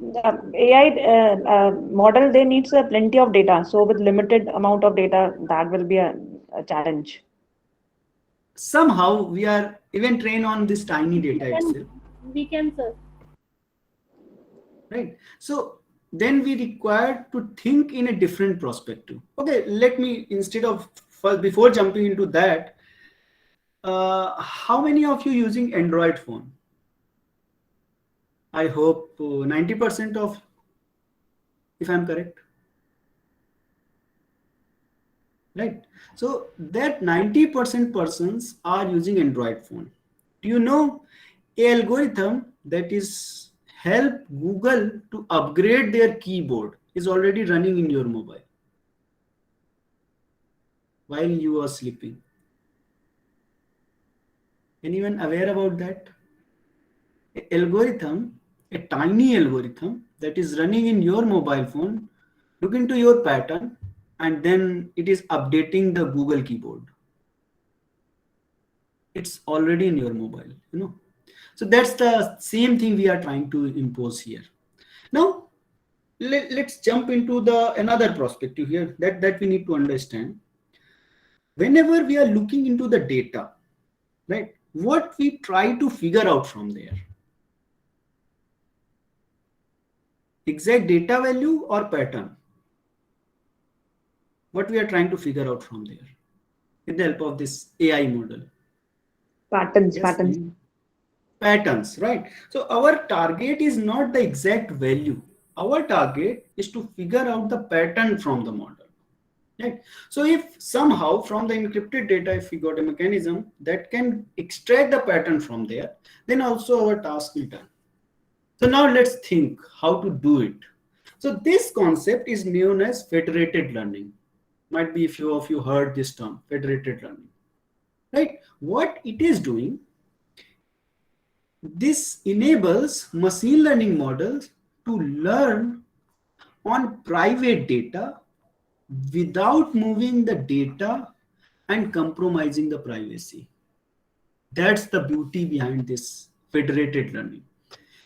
The AI model, they needs plenty of data. So with limited amount of data, that will be a challenge. Somehow we are even trained on this tiny data itself, We can, sir. right? So then we require to think in a different perspective. Okay, let me, instead of, before jumping into that, how many of you using Android phone? I hope 90% of, if I'm correct, right? So that 90% persons are using Android phone. Do you know a algorithm that is help Google to upgrade their keyboard is already running in your mobile while you are sleeping? Anyone aware about that? Algorithm, a tiny algorithm that is running in your mobile phone, look into your pattern, and then it is updating the Google keyboard. It's already in your mobile, you know. So that's the same thing we are trying to impose here. Now let's jump into the another perspective here that we need to understand. Whenever we are looking into the data, right, what we try to figure out from there, exact data value or pattern, what we are trying to figure out from there with the help of this AI model. Patterns, Yes, patterns. patterns, right? So our target is not the exact value. Our target is to figure out the pattern from the model. Right. So if somehow from the encrypted data, if we got a mechanism that can extract the pattern from there, then also our task is done. So now let's think how to do it. So this concept is known as federated learning. Might be a few of you heard this term, federated learning. Right? What it is doing, this enables machine learning models to learn on private data without moving the data and compromising the privacy. That's the beauty behind this federated learning.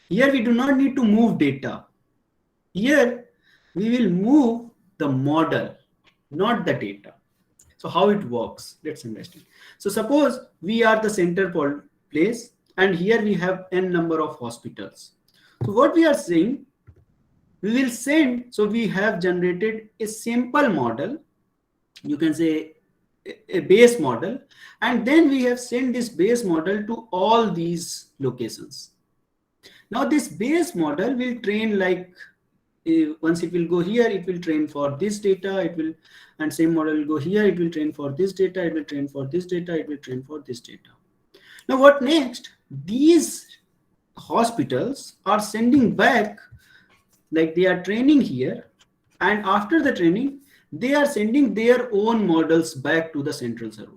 Here we do not need to move data. Here we will move the model, not the data. So how it works, let's understand. So suppose we are the center place, and here we have n number of hospitals. So what we are saying, we will send, so we have generated a simple model, you can say a base model, and then we have sent this base model to all these locations. Now this base model will train, like, once it will go here, it will train for this data, it will, and same model will go here, it will train for this data, it will train for this data, it will train for this data. Now what next? These hospitals are sending back, like they are training here, and after the training they are sending their own models back to the central server.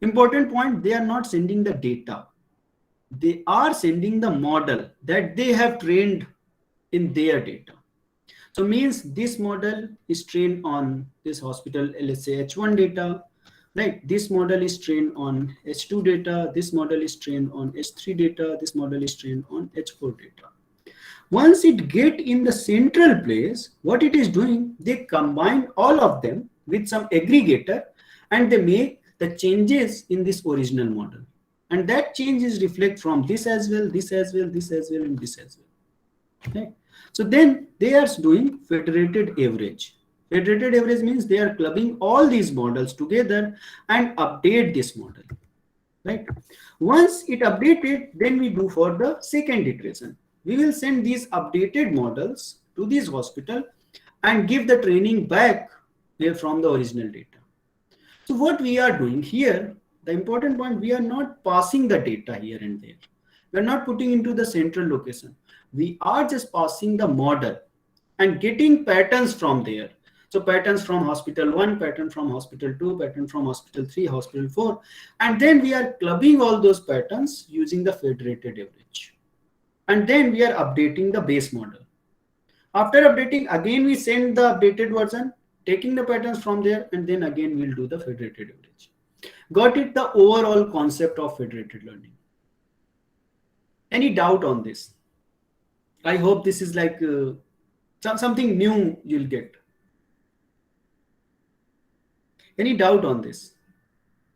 Important point, they are not sending the data, they are sending the model that they have trained in their data. So means this model is trained on this hospital, let's say H1 data, right? This model is trained on H2 data, this model is trained on H3 data, this model is trained on H4 data. Once it get in the central place, what it is doing, they combine all of them with some aggregator, and they make the changes in this original model. And that changes reflect from this as well, this as well, this as well, and this as well. Okay. So then they are doing federated average. Federated average means they are clubbing all these models together and update this model. Right. Once it updated, then we do for the second iteration. We will send these updated models to this hospital and give the training back here from the original data. So what we are doing here, the important point, we are not passing the data here and there. We are not putting into the central location. We are just passing the model and getting patterns from there. So patterns from hospital 1, pattern from hospital 2, pattern from hospital 3, hospital 4. And then we are clubbing all those patterns using the federated average. And then we are updating the base model. After updating, again we send the updated version, taking the patterns from there, and then again we'll do the federated average. Got it? The overall concept of federated learning. Any doubt on this? I hope this is like something new you'll get. Any doubt on this?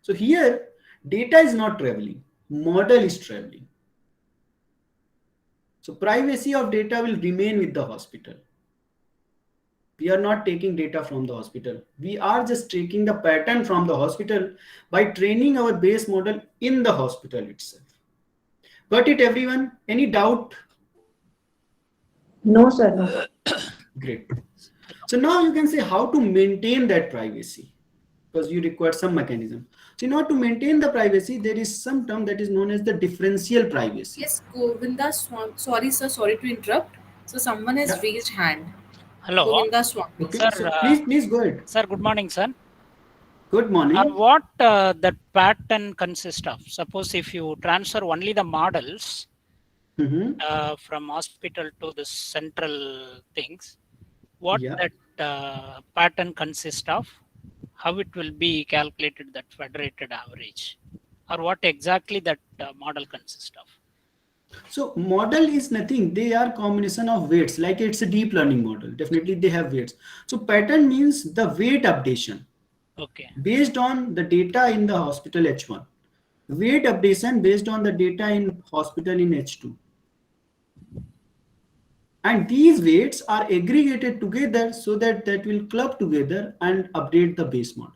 So here, data is not traveling, model is traveling. So privacy of data will remain with the hospital. We are not taking data from the hospital. We are just taking the pattern from the hospital by training our base model in the hospital itself. Got it, everyone? Any doubt? No, sir. No. Great. So now you can say how to maintain that privacy, because you require some mechanism. So in order to maintain the privacy, there is some term that is known as the differential privacy. Yes, Govinda Swan. Sorry, sir. Sorry to interrupt. So someone has raised hand. Hello. Govinda Swan. Okay, Sir, so please go ahead. Sir, good morning, sir. Good morning. What that pattern consists of? Suppose if you transfer only the models from hospital to the central things, what that pattern consists of? How it will be calculated, that federated average, or what exactly that model consists of? So model is nothing. They are combination of weights. Like it's a deep learning model. Definitely they have weights. So pattern means the weight updation. Okay. Based on the data in the hospital H1. Weight updation based on the data in hospital in H2. And these weights are aggregated together so that will club together and update the base model.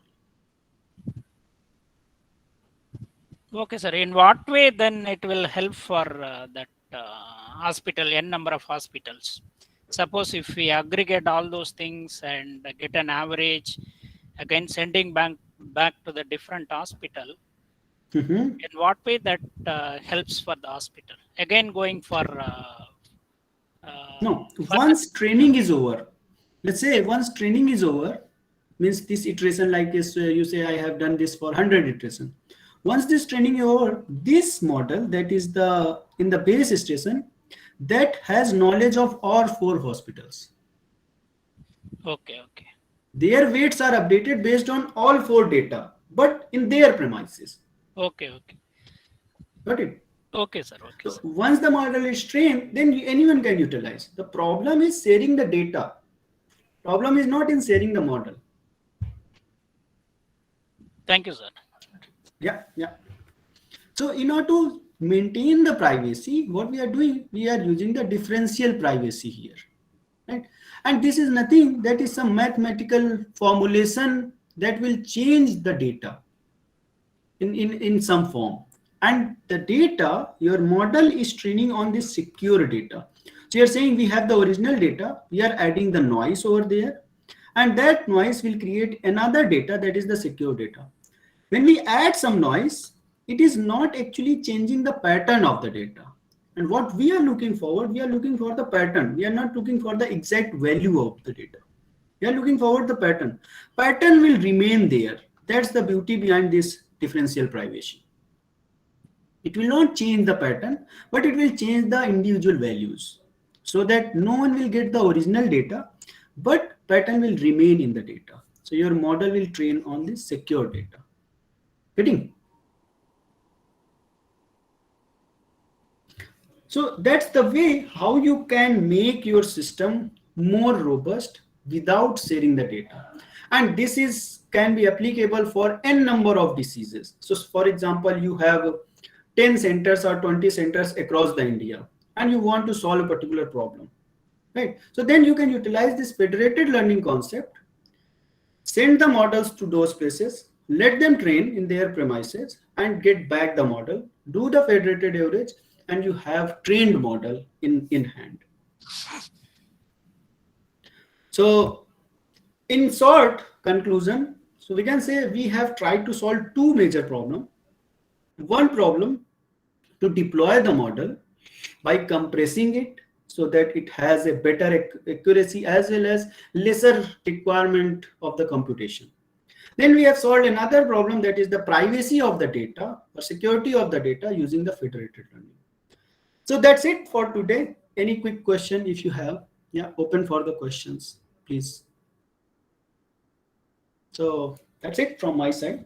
Okay, sir. In what way then it will help for that hospital, n number of hospitals? Suppose if we aggregate all those things and get an average, again sending back to the different hospital, in what way that helps for the hospital? Again going for... no, once training is over, let's say once training is over, means this iteration like this, you say I have done this for 100 iteration. Once this training is over, this model that is in the base station that has knowledge of all 4 hospitals. Okay. Their weights are updated based on all 4 data, but in their premises. Okay. Got it? Okay, sir. Okay. So once the model is trained, then anyone can utilize. The problem is sharing the data. Problem is not in sharing the model. Thank you, sir. Yeah. So in order to maintain the privacy, what we are doing, we are using the differential privacy here, right? And this is nothing, that is some mathematical formulation that will change the data in some form. And the data, your model is training on this secure data. So you're saying we have the original data, we are adding the noise over there, and that noise will create another data that is the secure data. When we add some noise, it is not actually changing the pattern of the data. And what we are looking forward, we are looking for the pattern. We are not looking for the exact value of the data. We are looking forward the pattern. Pattern will remain there. That's the beauty behind this differential privacy. It will not change the pattern, but it will change the individual values so that no one will get the original data, but pattern will remain in the data. So your model will train on this secure data. Getting? So that's the way how you can make your system more robust without sharing the data. And this can be applicable for n number of diseases. So for example, you have 10 centers or 20 centers across the India, and you want to solve a particular problem. right? So then you can utilize this federated learning concept, send the models to those places, let them train in their premises and get back the model, do the federated average, and you have trained model in hand. So in short conclusion, so we can say we have tried to solve two major problems. One problem, to deploy the model by compressing it so that it has a better accuracy as well as lesser requirement of the computation. Then we have solved another problem, that is the privacy of the data or security of the data using the federated learning. So that's it for today. Any quick question if you have? Yeah, open for the questions, please. So that's it from my side.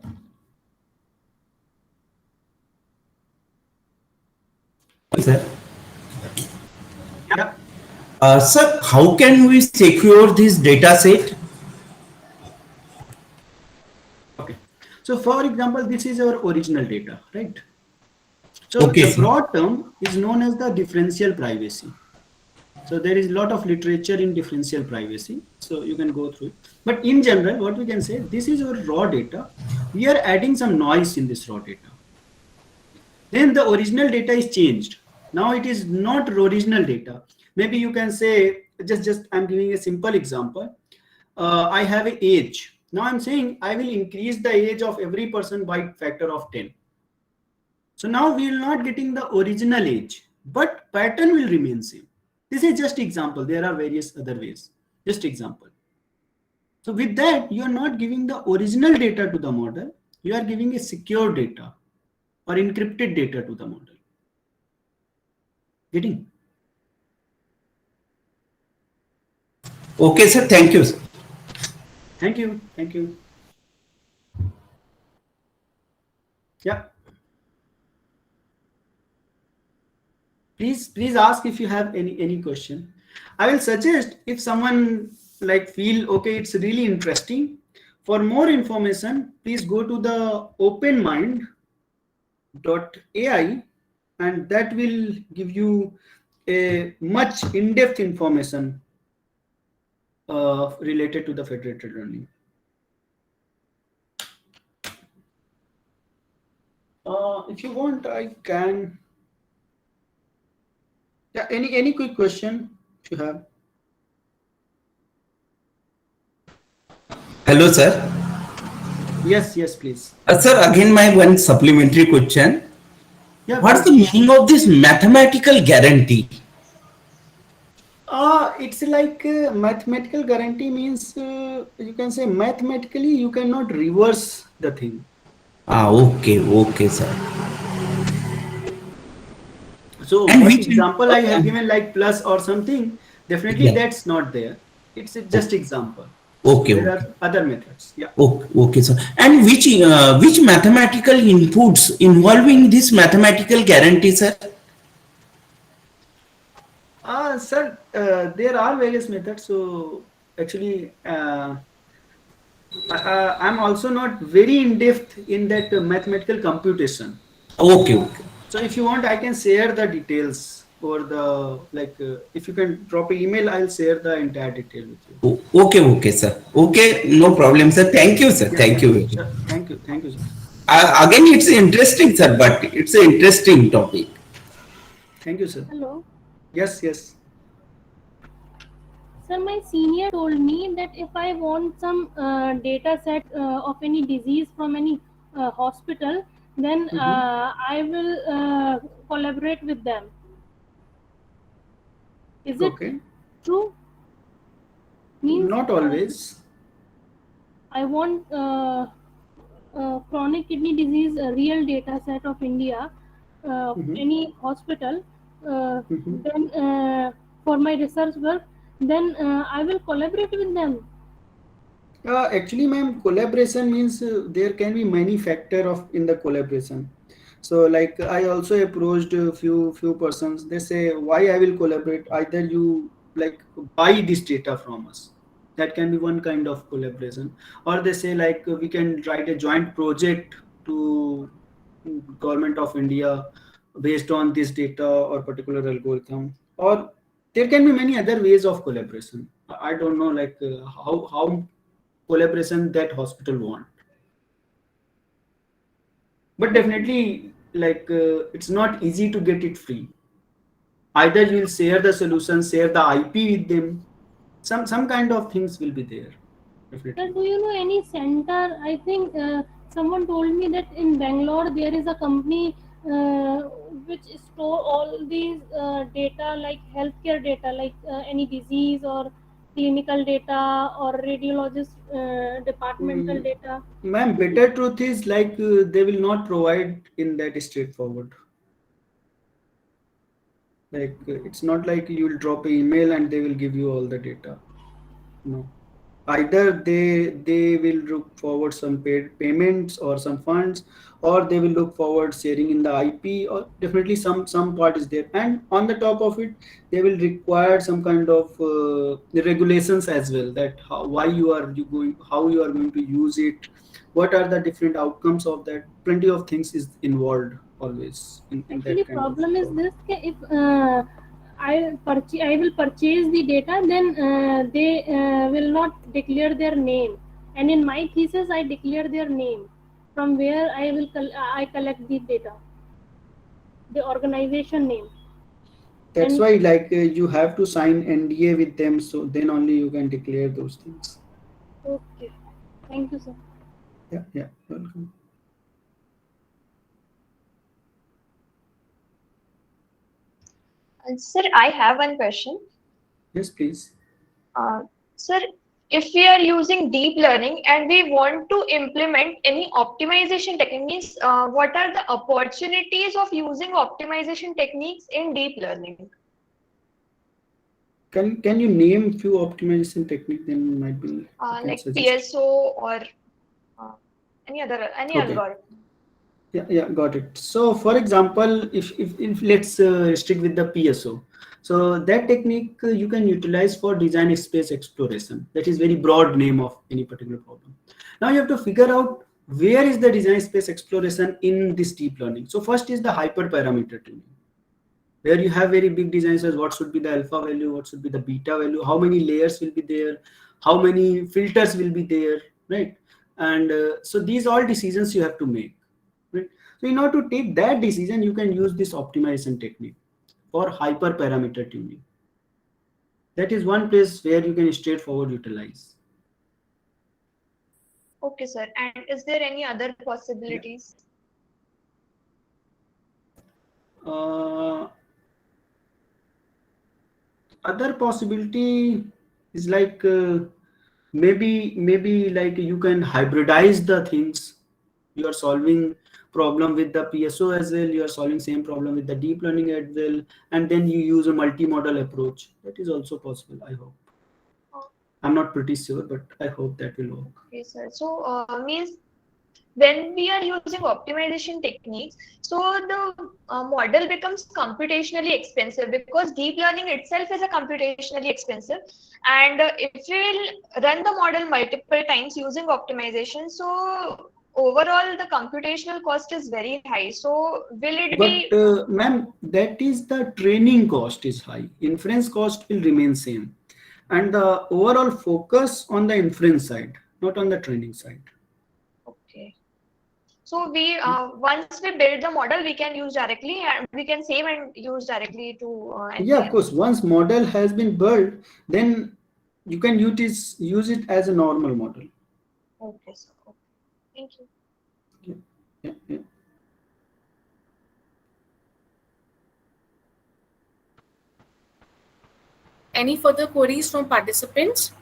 Sir. Yeah. Sir, how can we secure this data set? Okay. So for example, this is our original data, right? So Okay, the sir. broad term is known as the differential privacy. So there is a lot of literature in differential privacy. So you can go through it. But in general, what we can say, this is our raw data. We are adding some noise in this raw data. Then the original data is changed. Now it is not original data. Maybe you can say, just I'm giving a simple example. I have an age. Now I'm saying I will increase the age of every person by factor of 10. So now we will not getting the original age, but pattern will remain same. This is just example. There are various other ways. Just example. So with that, you are not giving the original data to the model. You are giving a secure data or encrypted data to the model. Getting? Okay, sir. Thank you. Sir. Thank you. Thank you. Yeah. Please ask if you have any question. I will suggest if someone like feel okay, it's really interesting. For more information, please go to the openmind.ai, and that will give you a much in-depth information related to the federated learning. If you want, I can. Yeah, any quick question if you have? Hello, sir. Yes, please. Sir, again, my one supplementary question. Yeah, What's the please. meaning of this mathematical guarantee? It's like mathematical guarantee means you can say mathematically you cannot reverse the thing. Okay, sir. So And what which example I have given, like plus or something, definitely yeah. that's not there. It's just example. Okay, There are other methods. Yeah. okay, sir. And which mathematical inputs involving this mathematical guarantee, sir? Sir, there are various methods. So actually, I'm also not very in depth in that mathematical computation. Okay. So if you want, I can share the details or the if you can drop an email, I'll share the entire detail with you. Okay, sir. Okay, no problem, sir. Thank you, sir. Yeah, Thank you. sure. Thank you, sir. Again, it's interesting, sir, but it's an interesting topic. Thank you, sir. Hello. Yes. Sir, my senior told me that if I want some data set of any disease from any hospital, then I will collaborate with them. Is it Okay. true? Means Not always. I want chronic kidney disease real data set of India, any hospital, then for my research work, then I will collaborate with them. Actually, ma'am, collaboration means there can be many factor of in the collaboration. So like I also approached a few persons. They say, why I will collaborate? Either you like buy this data from us. That can be one kind of collaboration. Or they say like we can write a joint project to government of India based on this data or particular algorithm. Or there can be many other ways of collaboration. I don't know, like how collaboration that hospital want, but definitely like it's not easy to get it free. Either you will share the solution, share the IP with them. Some kind of things will be there, Sir, definitely. do you know any center? I think someone told me that in Bangalore there is a company which store all these data, like healthcare data, like any disease or clinical data or radiologist departmental Mm, data. ma'am, better truth is like they will not provide in that straightforward. Like it's not like you will drop an email and they will give you all the data. No. Either they will look forward some paid payments or some funds, or they will look forward sharing in the IP, or definitely some part is there. And on the top of it, they will require some kind of the regulations as well, that how, why you going, how you are going to use it, what are the different outcomes of that. Plenty of things is involved always in Actually, that kind of problem is problem. this: कि if I will purchase the data, then they will not declare their name. And in my thesis, I declare their name from where I collect the data, the organization name. That's And why like you have to sign NDA with them, so then only you can declare those things. okay, thank you, sir. Yeah, yeah, welcome. Sir, I have one question. Yes, please. Uh, Sir, if we are using deep learning and we want to implement any optimization techniques, what are the opportunities of using optimization techniques in deep learning? Can you name few optimization technique? Then might be I can Like suggest. PSO or uh, any Okay. algorithm? Yeah, yeah, got it. So, for example, if let's stick with the PSO, so that technique you can utilize for design space exploration. That is very broad name of any particular problem. Now you have to figure out where is the design space exploration in this deep learning. So first is the hyperparameter tuning, where you have very big designs as what should be the alpha value, what should be the beta value, how many layers will be there, how many filters will be there, right? And so these all decisions you have to make, right? So in order to take that decision, you can use this optimization technique for hyperparameter tuning. That is one place where you can straightforward utilize. Okay, sir. And is there any other Yeah. possibilities? Uh, Other possibility is like maybe like you can hybridize the things. You are solving problem with the PSO as well, you are solving same problem with the deep learning as well, and then you use a multi-model approach. That is also possible, I hope. I'm not pretty sure, but I hope that will work. Okay, sir. So, means when we are using optimization techniques, so the model becomes computationally expensive because deep learning itself is a computationally expensive. And if we will run the model multiple times using optimization, so overall the computational cost is very high. So will it But be ma'am, that is the training cost is high. Inference cost will remain same, and the overall focus on the inference side, not on the training side. okay? So we once we build the model, we can use directly and we can save and use directly to Yeah, of NPM. course. Once model has been built, then you can use it as a normal model. Okay, so okay. Thank you. Yeah, yeah, yeah. Any further queries from participants?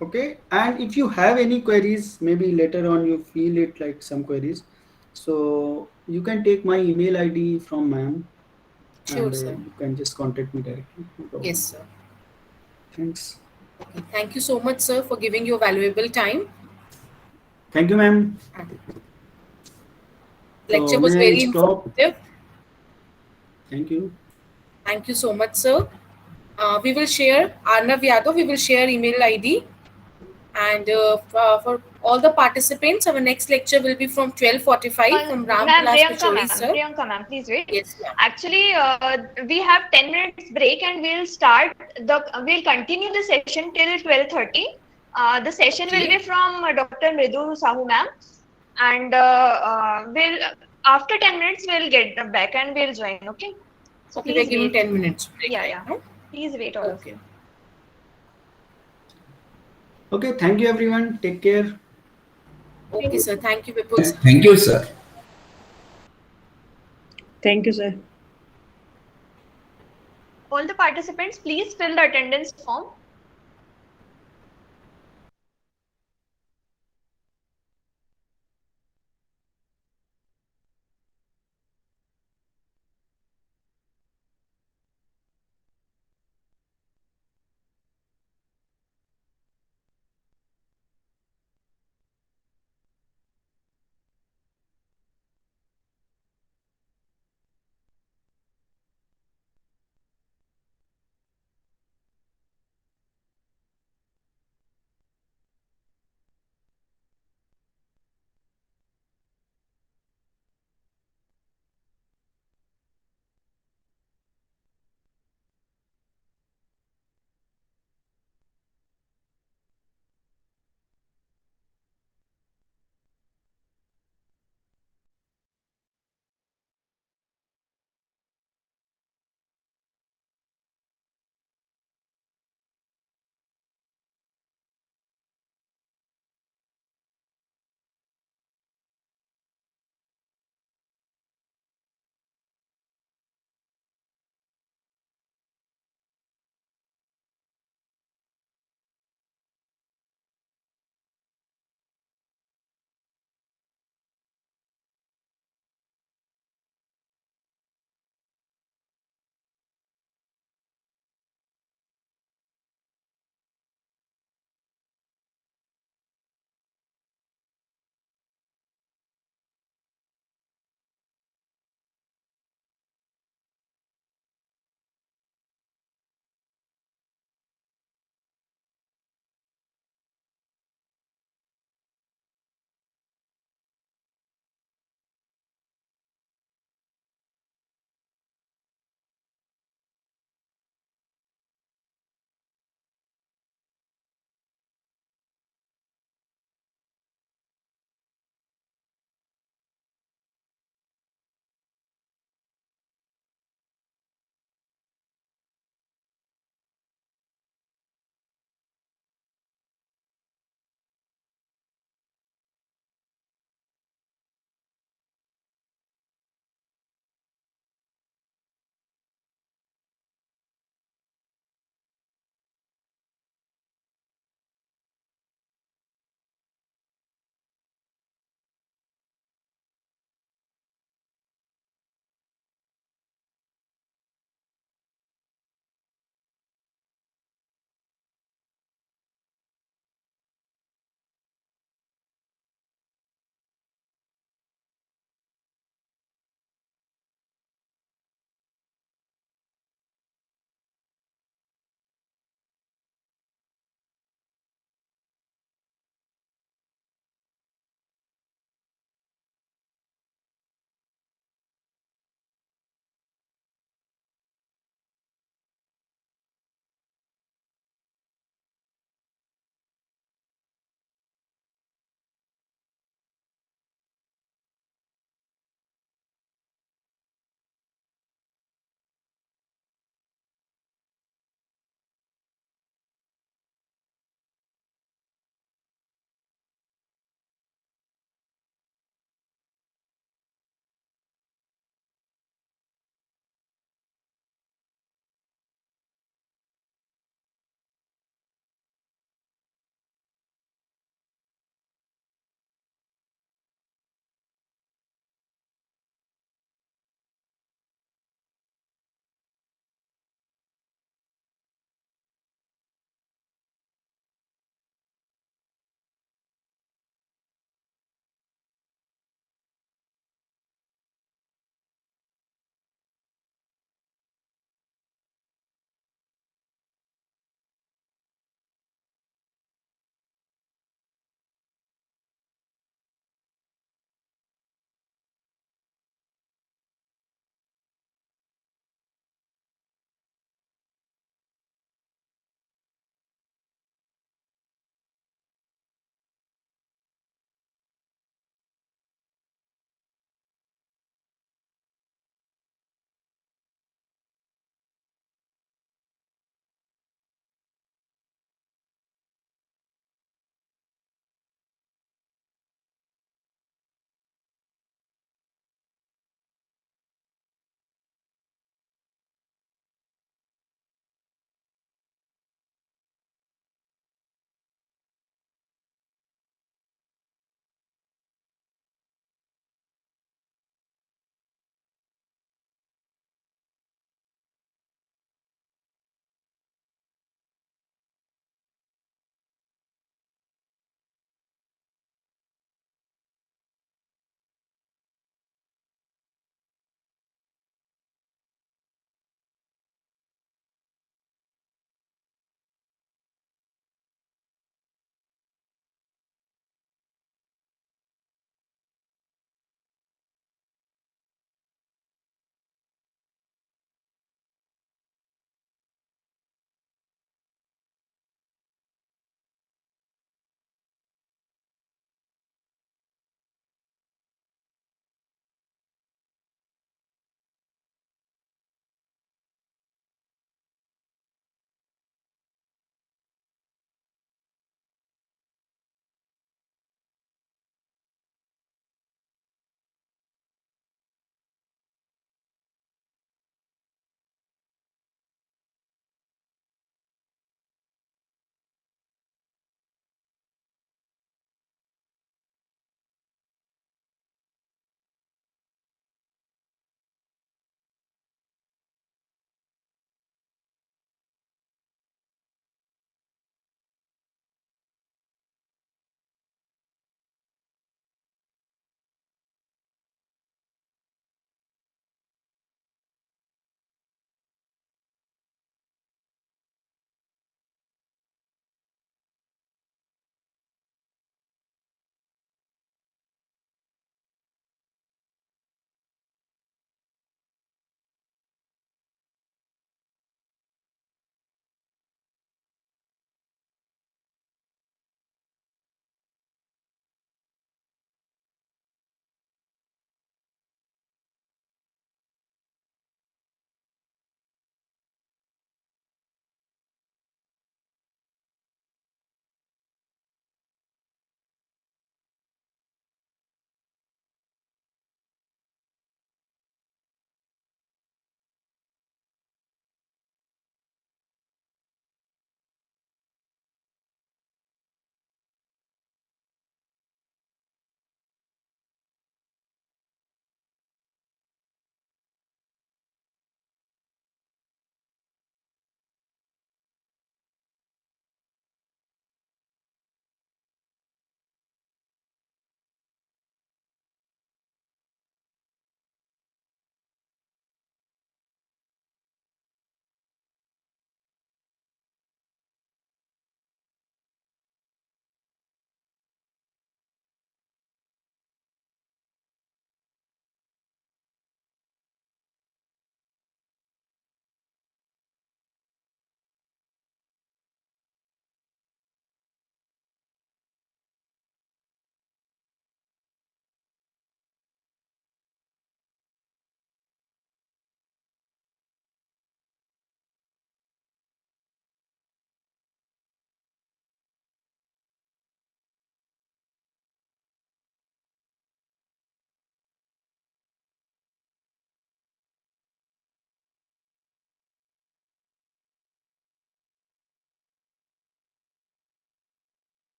Okay. And if you have any queries, maybe later on you feel it like some queries, so you can take my email ID from ma'am, Sure, and sir. you can just contact me directly. No Yes, problem. sir. Thanks. Okay. Thank you so much, sir, for giving your valuable time. Thank you, ma'am. So Lecture was may I very stop? informative. Thank you. Thank you so much, sir. We will share Arnav Yadav. We will share email ID. And for all the participants, our next lecture will be from 12:45 from Ma'am, Ramvilas Priyanka Pachori, ma'am, sir. Priyanka ma'am, please wait. Yes, ma'am. Actually, we have 10 minutes break and we'll continue the session till 12:30. The session will be from Dr. Mridu Sahu ma'am, and we'll after 10 minutes we'll get back and we'll join. Okay. So Okay, please we're giving wait. 10 minutes break Yeah, right yeah. now. Please wait, all of Okay. you. Okay, thank you everyone. Take care. Okay, sir. Thank you, Vipul. Thank you, sir. Thank you, sir. All the participants, please fill the attendance form.